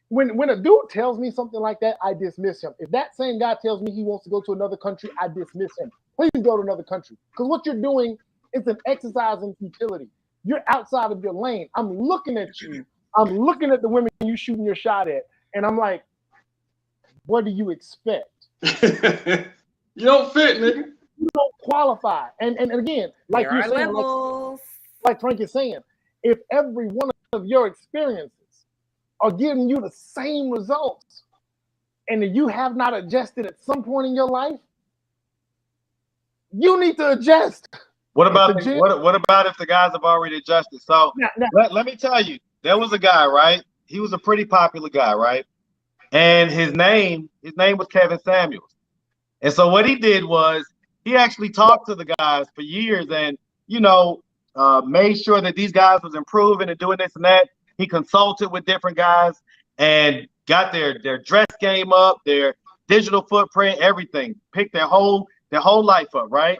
When a dude tells me something like that, I dismiss him. If that same guy tells me he wants to go to another country, I dismiss him. Please go to another country. Because what you're doing is an exercise in futility. You're outside of your lane. I'm looking at you. I'm looking at the women you shooting your shot at. And I'm like, what do you expect? You don't fit, nigga. You don't qualify. And again, like you're saying, like Frank is saying, if every one of your experiences are giving you the same results, and you have not adjusted at some point in your life, you need to adjust. What about what about if the guys have already adjusted? So let me tell you, there was a guy, right? He was a pretty popular guy, right? And his name was Kevin Samuels. And so what he did was he actually talked to the guys for years and, you know, made sure that these guys was improving and doing this and that. He consulted with different guys and got their dress game up, their digital footprint, everything, picked their whole life up, right?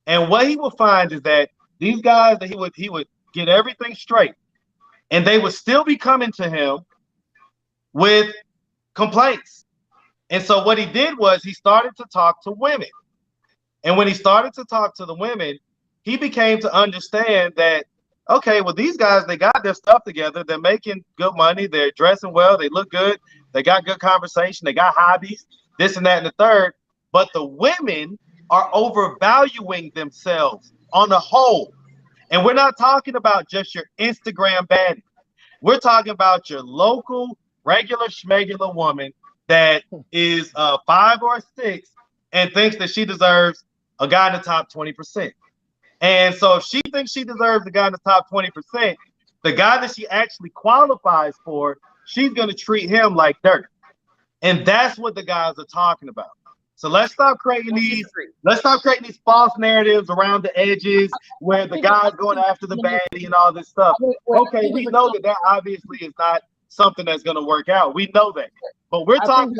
And what he would find is that these guys that he would get everything straight, and they would still be coming to him with complaints. And so what he did was he started to talk to women. And when he started to talk to the women, he became to understand that, okay, well, these guys, they got their stuff together. They're making good money. They're dressing well. They look good. They got good conversation. They got hobbies, this and that and the third. But the women are overvaluing themselves on the whole. And we're not talking about just your Instagram baddie. We're talking about your local, regular, schmegular woman that is 5 or 6 and thinks that she deserves a guy in the top 20%. And so if she thinks she deserves a guy in the top 20%, the guy that she actually qualifies for, she's going to treat him like dirt. And that's what the guys are talking about. So let's stop creating these false narratives around the edges where the guy's going after the baddie and all this stuff. Okay, we know that obviously is not something that's going to work out. We know that. But we're talking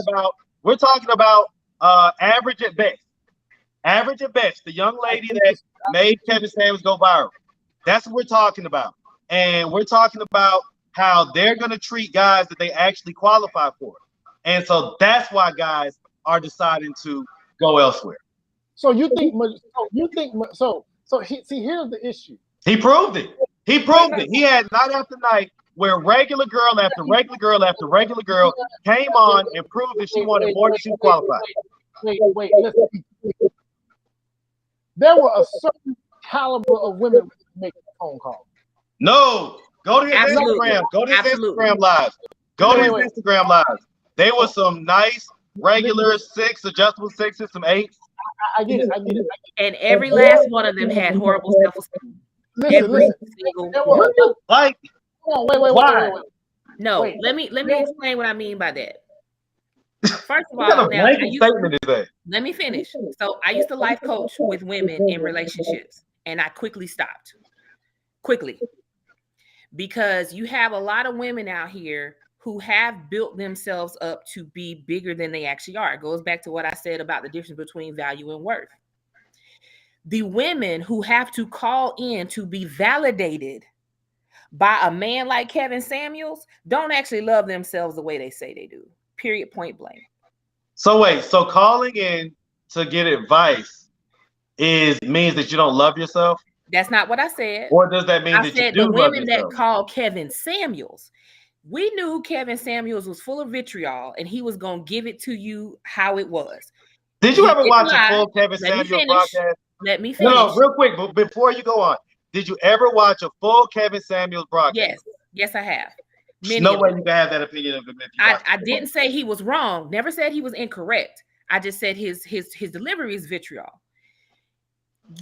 about average at best. Average at best. The young lady that made Kevin Samuels go viral. That's what we're talking about. And we're talking about how they're going to treat guys that they actually qualify for. And so that's why guys are deciding to go elsewhere. So here's the issue. He proved it. He had night after night where regular girl after regular girl after regular girl came on and proved that she wanted more than she qualified. Wait. There were a certain caliber of women making a phone call. No, go to his Instagram. Go to his Instagram lives. Go to his Instagram lives. They were some nice regular six, adjustable sixes, some eights. I get it. And every last one of them had horrible self-esteem. Listen. Like, wait. No, Wait. let me explain what I mean by that. First of what kind all, of blanket statement is that? let me finish. So I used to life coach with women in relationships, and I quickly stopped. Because you have a lot of women out here who have built themselves up to be bigger than they actually are. It goes back to what I said about the difference between value and worth. The women who have to call in to be validated by a man like Kevin Samuels don't actually love themselves the way they say they do. Period, point blank. So wait, so calling in to get advice means that you don't love yourself? That's not what I said. Or does that mean that you do the women love yourself? that call Kevin Samuels, we knew Kevin Samuels was full of vitriol and he was going to give it to you how it was. Did you ever watch a full Kevin Samuels broadcast? Let me finish. No, real quick, but before you go on, did you ever watch a full Kevin Samuels broadcast? Yes, I have. No way you can have that opinion of him. I didn't say he was wrong. Never said he was incorrect. I just said his delivery is vitriol.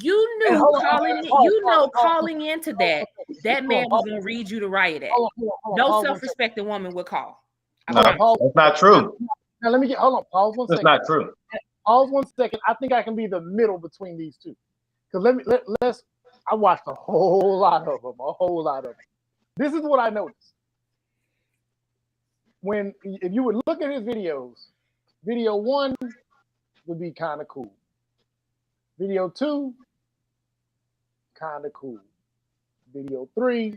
You knew calling into that man was going to read you the riot act. No self-respecting woman would call. No, that's not true. Now let me pause 1 second. That's not true. Pause 1 second. I think I can be the middle between these two. Because I watched a whole lot of them. This is what I noticed. If you would look at his videos, video 1 would be kind of cool. Video 2, kind of cool. Video 3,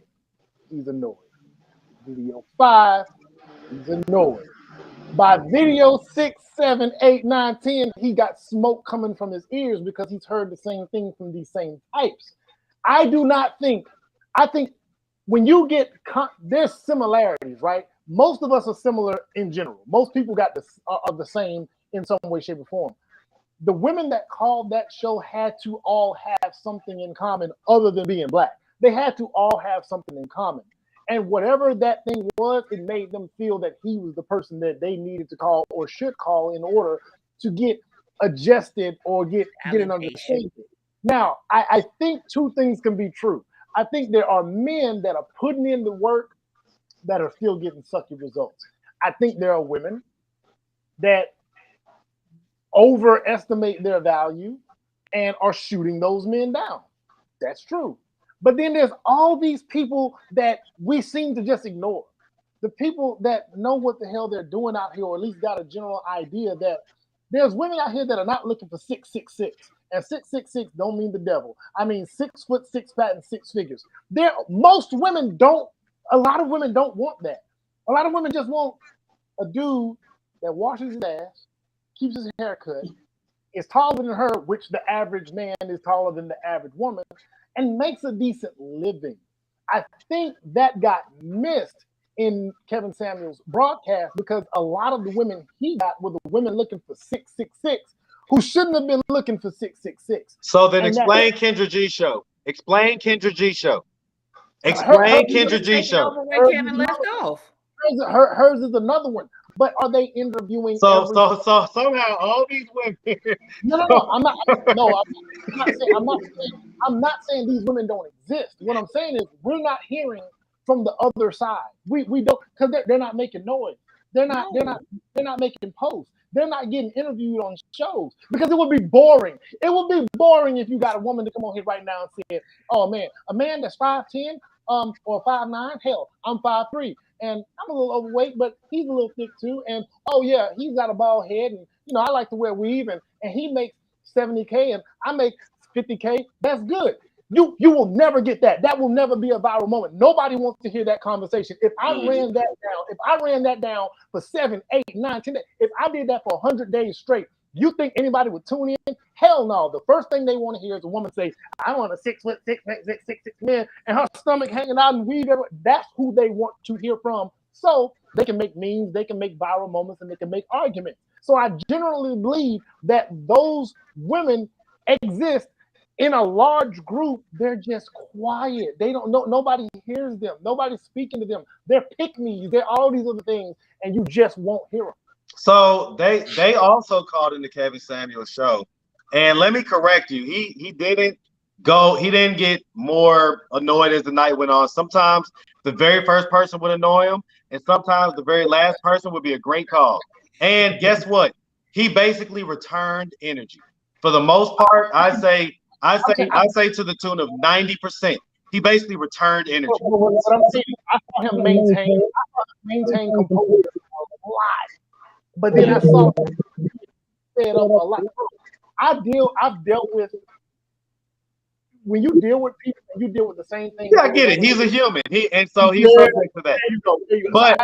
he's annoying. Video 5, he's annoying. By video 6, 7, 8, 9, 10, he got smoke coming from his ears because he's heard the same thing from these same types. I think when you get, there's similarities, right? Most of us are similar in general. Most people are the same in some way, shape, or form. The women that called that show had to all have something in common other than being black. They had to all have something in common. And whatever that thing was, it made them feel that he was the person that they needed to call or should call in order to get adjusted or get an understanding. Now, I think two things can be true. I think there are men that are putting in the work that are still getting sucky results. I think there are women that overestimate their value and are shooting those men down. That's true. But then there's all these people that we seem to just ignore. The people that know what the hell they're doing out here, or at least got a general idea that there's women out here that are not looking for 666. And 666 don't mean the devil. I mean 6 foot, 6 fat, and 6 figures. A lot of women don't want that. A lot of women just want a dude that washes his ass, keeps his hair cut, is taller than her, which the average man is taller than the average woman, and makes a decent living. I think that got missed in Kevin Samuels' broadcast because a lot of the women he got were the women looking for 666 who shouldn't have been looking for 666. So then explain Kendra G show. Explain Kendra G show. Explain Kendra G show. Where Kevin left off. Hers is another one. But are they interviewing? So somehow all these women. No, I'm not saying these women don't exist. What I'm saying is we're not hearing from the other side. We don't, because they're not making noise. They're not making posts. They're not getting interviewed on shows because it would be boring. It would be boring if you got a woman to come on here right now and say, "Oh man, a man that's 5'10", or 5'9", hell, I'm 5'3", and I'm a little overweight, but he's a little thick too. And oh yeah, he's got a bald head, and I like to wear weave, and he makes 70K, and I make 50K. That's good. You will never get that. That will never be a viral moment. Nobody wants to hear that conversation. If I ran that down for 7, 8, 9, 10 days, if I did that for 100 days straight, you think anybody would tune in? Hell no. The first thing they want to hear is a woman say, "I want a 6'6" man," and her stomach hanging out and weave everywhere. That's who they want to hear from. So they can make memes, they can make viral moments, and they can make arguments. So I generally believe that those women exist in a large group. They're just quiet. They don't know. Nobody hears them. Nobody's speaking to them. They're pick-me's. They're all these other things, and you just won't hear them. So they also called in the Kevin Samuels show, and let me correct you. He didn't get more annoyed as the night went on. Sometimes the very first person would annoy him, and sometimes the very last person would be a great call. And guess what? He basically returned energy. For the most part, I say to the tune of 90%. He basically returned energy. What I'm saying, I saw him maintain composure a lot, but then I saw him fed up a lot. I've dealt with, when you deal with people, you deal with the same thing. Yeah, I get it. He's a human. He's subject to that. There you go. But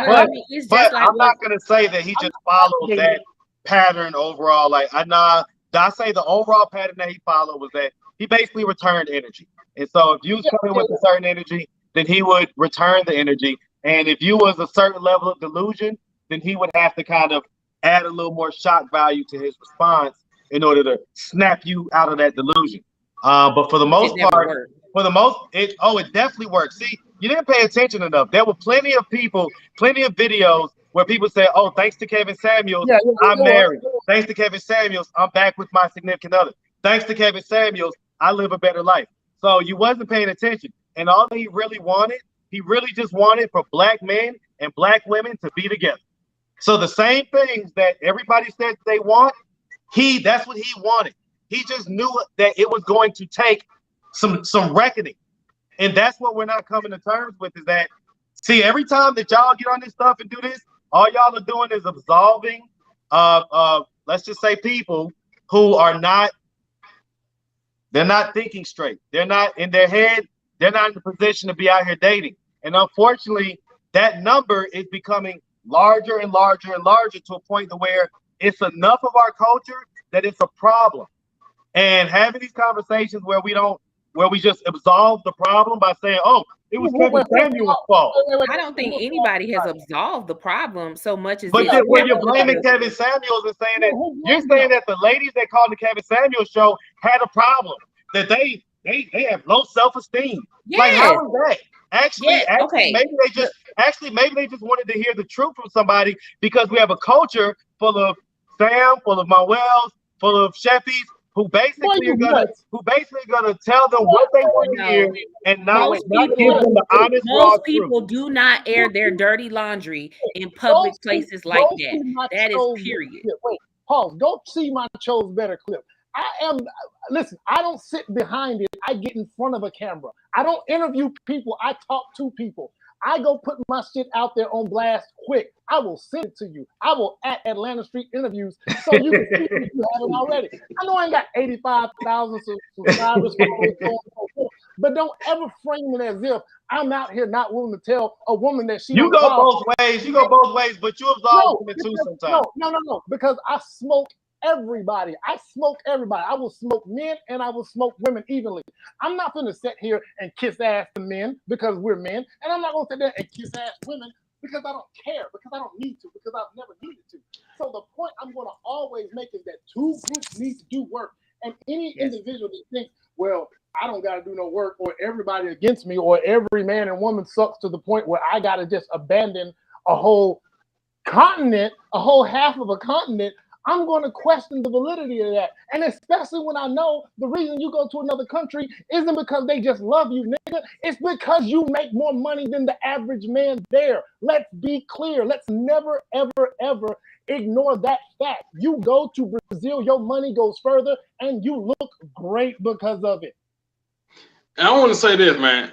I'm not gonna say that he just followed that pattern overall. Like I say the overall pattern that he followed was that he basically returned energy. And so if you was coming with a certain energy, then he would return the energy. And if you was a certain level of delusion, then he would have to kind of add a little more shock value to his response in order to snap you out of that delusion. But for the most part, it definitely works. See, you didn't pay attention enough. There were plenty of videos where people say, "Oh, thanks to Kevin Samuels, I'm married. Thanks to Kevin Samuels, I'm back with my significant other. Thanks to Kevin Samuels, I live a better life." So you wasn't paying attention. And all he really just wanted for black men and black women to be together. So the same things that everybody says they want, that's what he wanted. He just knew that it was going to take some reckoning. And that's what we're not coming to terms with, is that, see, every time that y'all get on this stuff and do this, all y'all are doing is absolving, let's just say, people who are they're not thinking straight. They're not in their head. They're not in the position to be out here dating. And unfortunately, that number is becoming larger and larger and larger to a point to where it's enough of our culture that it's a problem. And having these conversations where we just absolve the problem by saying, "Oh, it was Kevin Samuels' fault." I don't think anybody has absolved the problem so much as. But when you're blaming Kevin Samuels and saying that, you're saying that the ladies that called the Kevin Samuels show had a problem, that they have low self-esteem. Yes. Like, how is that? Maybe they just wanted to hear the truth from somebody, because we have a culture full of Sam, full of Manuels, full of Sheffys, who basically are gonna tell them what they want to hear and not give them the honest raw truth. Most people do not air their dirty laundry in public places like that. That is period. Wait, pause. Go see my Chose Better clip. Listen, I don't sit behind it. I get in front of a camera. I don't interview people. I talk to people. I go put my shit out there on blast quick. I will send it to you. I will at Atlanta Street Interviews so you can see if you haven't already. I know I ain't got 85,000 subscribers, but don't ever frame it as if I'm out here not willing to tell a woman that she. You go both ways. You go both ways, but you absolve women too sometimes. No, because I smoke everybody. I smoke everybody. I will smoke men and I will smoke women evenly. I'm not going to sit here and kiss ass to men because we're men, and I'm not going to sit there and kiss ass women because I don't care, because I don't need to, because I've never needed to. So the point I'm going to always make is that two groups need to do work, and any individual that thinks, well, I don't got to do no work, or everybody against me, or every man and woman sucks to the point where I got to just abandon a whole continent, a whole half of a continent, I'm going to question the validity of that. And especially when I know the reason you go to another country isn't because they just love you, nigga. It's because you make more money than the average man there. Let's be clear. Let's never, ever, ever ignore that fact. You go to Brazil, your money goes further, and you look great because of it. And I want to say this, man.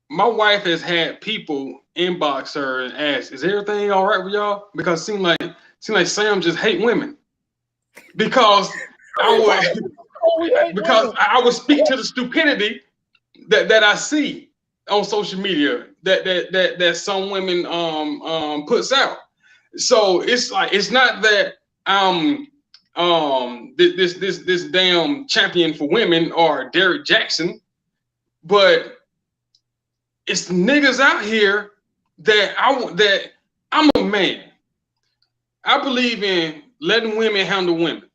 My wife has had people inbox her and ask, "Is everything all right with y'all?" Because it seemed like Sam just hate women. Because I would speak to the stupidity that I see on social media that some women puts out. So it's like, it's not that this damn champion for women or Derek Jackson, but it's the niggas out here that I'm a man. I believe in letting women handle women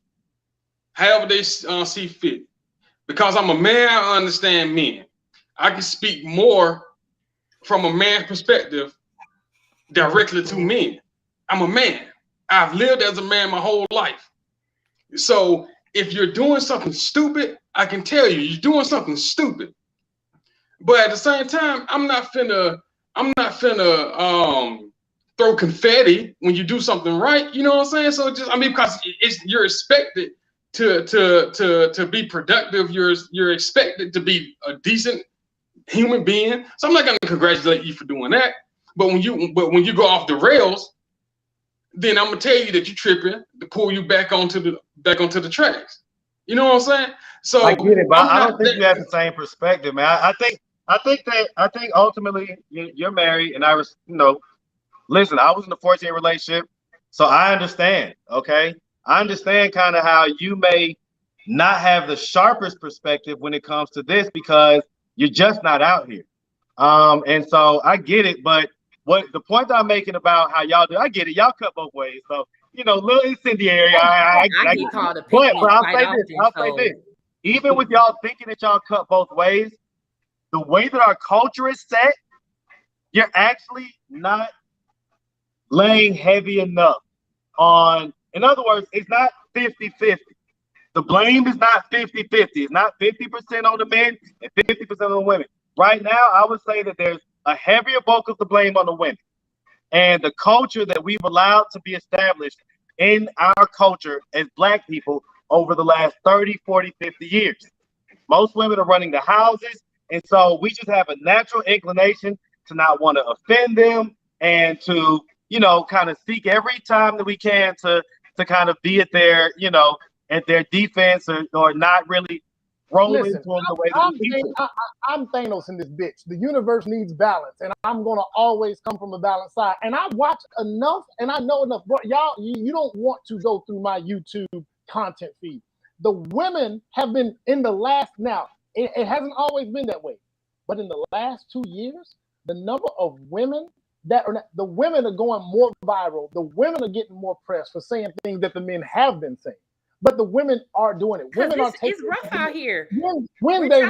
however they see fit. Because I'm a man, I understand men. I can speak more from a man's perspective directly to men. I'm a man. I've lived as a man my whole life. So if you're doing something stupid, I can tell you you're doing something stupid. But at the same time, I'm not finna throw confetti when you do something right. You know what I'm saying? So because you're expected to be productive. You're expected to be a decent human being. So I'm not gonna congratulate you for doing that. But when you go off the rails, then I'm gonna tell you that you're tripping to pull you back onto the tracks. You know what I'm saying? So I get it, but I don't think you have the same perspective, man. I think ultimately you're married, and listen, I was in a 14-year relationship, so I understand. Okay, I understand kind of how you may not have the sharpest perspective when it comes to this because you're just not out here. And so I get it, but what the point I'm making about how y'all do, I get it. Y'all cut both ways, so little incendiary. I get called a but picky I'll quite say often. this. I'll say this. Even with y'all thinking that y'all cut both ways, the way that our culture is set, you're actually not laying heavy enough on. In other words, it's not 50-50. The blame is not 50-50. It's not 50% on the men and 50% on the women. Right now, I would say that there's a heavier bulk of the blame on the women. And the culture that we've allowed to be established in our culture as Black people over the last 30, 40, 50 years. Most women are running the houses. And so we just have a natural inclination to not want to offend them and to, kind of seek every time that we can to kind of be at their, at their defense or not really roll into them the way that we need to. I'm Thanos in this bitch. The universe needs balance, and I'm gonna always come from a balanced side. And I watch enough, and I know enough. Bro, y'all, you don't want to go through my YouTube content feed. The women have been in the last now. It hasn't always been that way, but in the last 2 years, the number of women the women are going more viral. The women are getting more press for saying things that the men have been saying. But the women are doing it. Women are taking it's rough out here. Wednesday,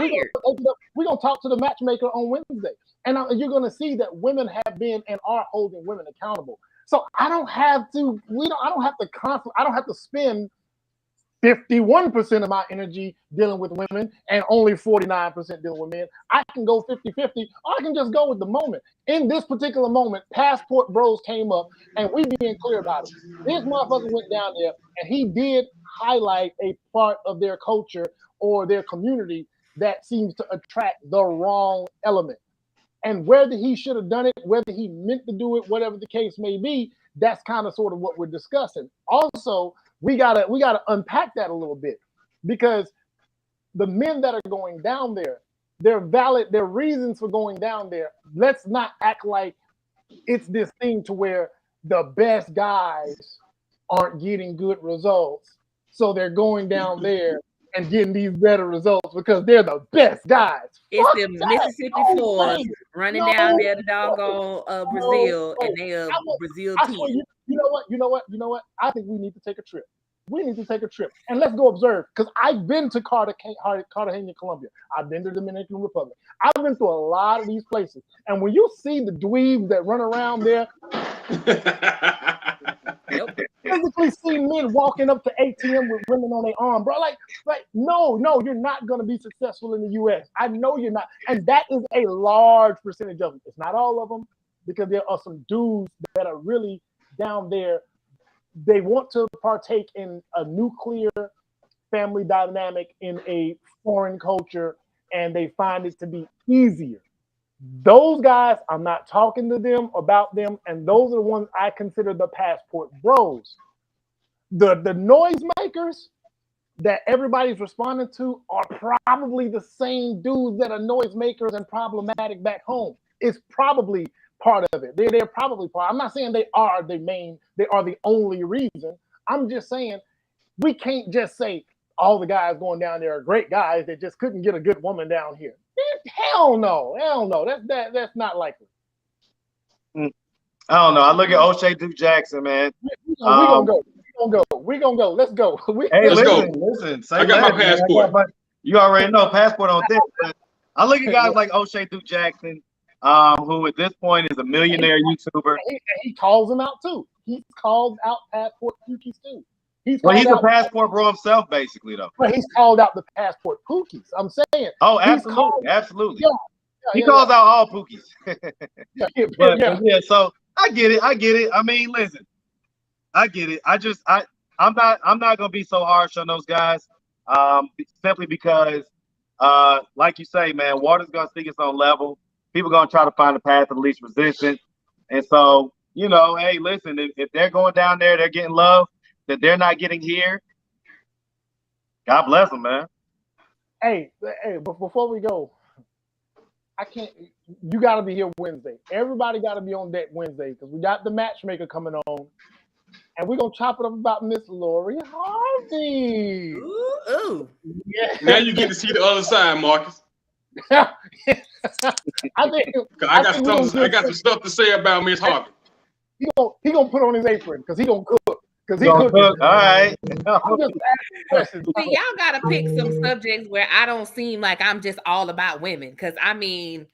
we're gonna talk to the matchmaker on Wednesday, and you're gonna see that women have been and are holding women accountable. So I don't have to. I don't have to constantly. I don't have to spend 51% of my energy dealing with women and only 49% dealing with men. I can go 50-50, or I can just go with the moment. In this particular moment, Passport Bros came up, and we being clear about it. This motherfucker went down there, and he did highlight a part of their culture or their community that seems to attract the wrong element. And whether he should have done it, whether he meant to do it, whatever the case may be, that's kind of sort of what we're discussing. Also, we gotta unpack that a little bit, because the men that are going down there, they're valid, their reasons for going down there. Let's not act like it's this thing to where the best guys aren't getting good results, so they're going down there and getting these better results because they're the best guys. It's Fuck the that. Mississippi Fours running down there to doggone Brazil, and they are Brazil team. You know what? I think we need to take a trip. We need to take a trip and let's go observe, because I've been to Cartagena, Colombia. I've been to the Dominican Republic. I've been to a lot of these places. And when you see the dweebs that run around there, physically see men walking up to ATM with women on their arm, bro. Like, no, you're not gonna be successful in the US. I know you're not, and that is a large percentage of them. It's not all of them, because there are some dudes that are really down there. They want to partake in a nuclear family dynamic in a foreign culture, and they find it to be easier. Those guys, I'm not talking to them about them, and those are the ones I consider the passport bros. The noisemakers that everybody's responding to are probably the same dudes that are noisemakers and problematic back home. It's probably part of it. They're probably part. I'm not saying they are the only reason. I'm just saying we can't just say all the guys going down there are great guys that just couldn't get a good woman down here. Hell no. That's not likely. I don't know. I look at O'Shea Duke Jackson, man. We're gonna go. Let's go. Let's listen. I got my passport. You already know passport on this. But I look at guys like O'Shea Duke Jackson, who at this point is a millionaire YouTuber. He calls him out too. He calls out Passport Pookies too. He's a passport bro himself, basically, though. But he's called out the Passport Pookies. I'm saying. Oh, absolutely. He calls out all Pookies. So I get it. I mean, listen, I get it. I'm not gonna be so harsh on those guys, simply because, like you say, man, water's gonna seek its own level. People gonna try to find a path of least resistance, and so hey, listen, if they're going down there, they're getting love that they're not getting here. God bless them, man. Hey, but before we go, I can't. You got to be here Wednesday. Everybody got to be on deck Wednesday, because we got the matchmaker coming on, and we're gonna chop it up about Miss Lori Harvey. Ooh. Yeah. Now you get to see the other side, Marcus. I think I got some stuff to say about Miss Harvey. He gonna put on his apron because he gonna cook. Because he cook. All right. See, y'all gotta pick some subjects where I don't seem like I'm just all about women. Because I mean,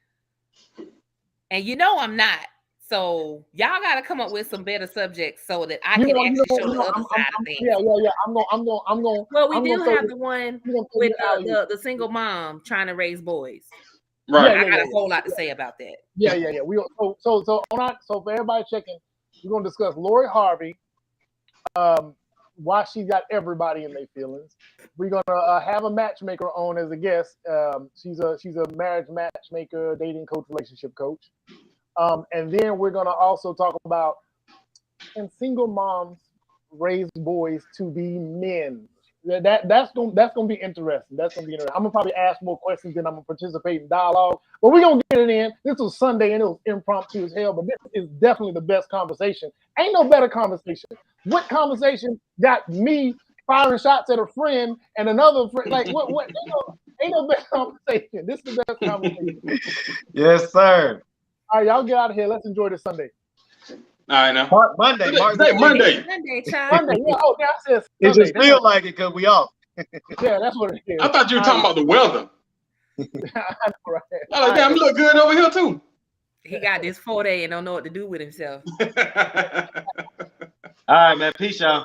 and I'm not. So y'all gotta come up with some better subjects so that I can actually show the other side of things. Yeah. I'm going. Well, we do have the one with the single mom trying to raise boys. Right. I got a whole lot to say about that. Yeah. So for everybody checking, we're gonna discuss Lori Harvey, why she got everybody in their feelings. We're gonna have a matchmaker on as a guest. She's a marriage matchmaker, dating coach, relationship coach. And then we're gonna also talk about, can single moms raise boys to be men? That's gonna be interesting. I'm gonna probably ask more questions and I'm gonna participate in dialogue. But we're gonna get it in. This was Sunday and it was impromptu as hell, but this is definitely the best conversation. Ain't no better conversation. What conversation got me firing shots at a friend and another friend? Like what ain't no better conversation. This is the best conversation. Yes, sir. All right, y'all get out of here. Let's enjoy this Sunday. All right, now. Monday. Monday. Sunday. Yeah. Oh, yeah, I said Sunday. It just feel like it because we off. Yeah, that's what it is. I thought you were talking about the weather. I know, right? I was like, damn, you look good over here too. He got this 4 day and don't know what to do with himself. All right, man. Peace, y'all.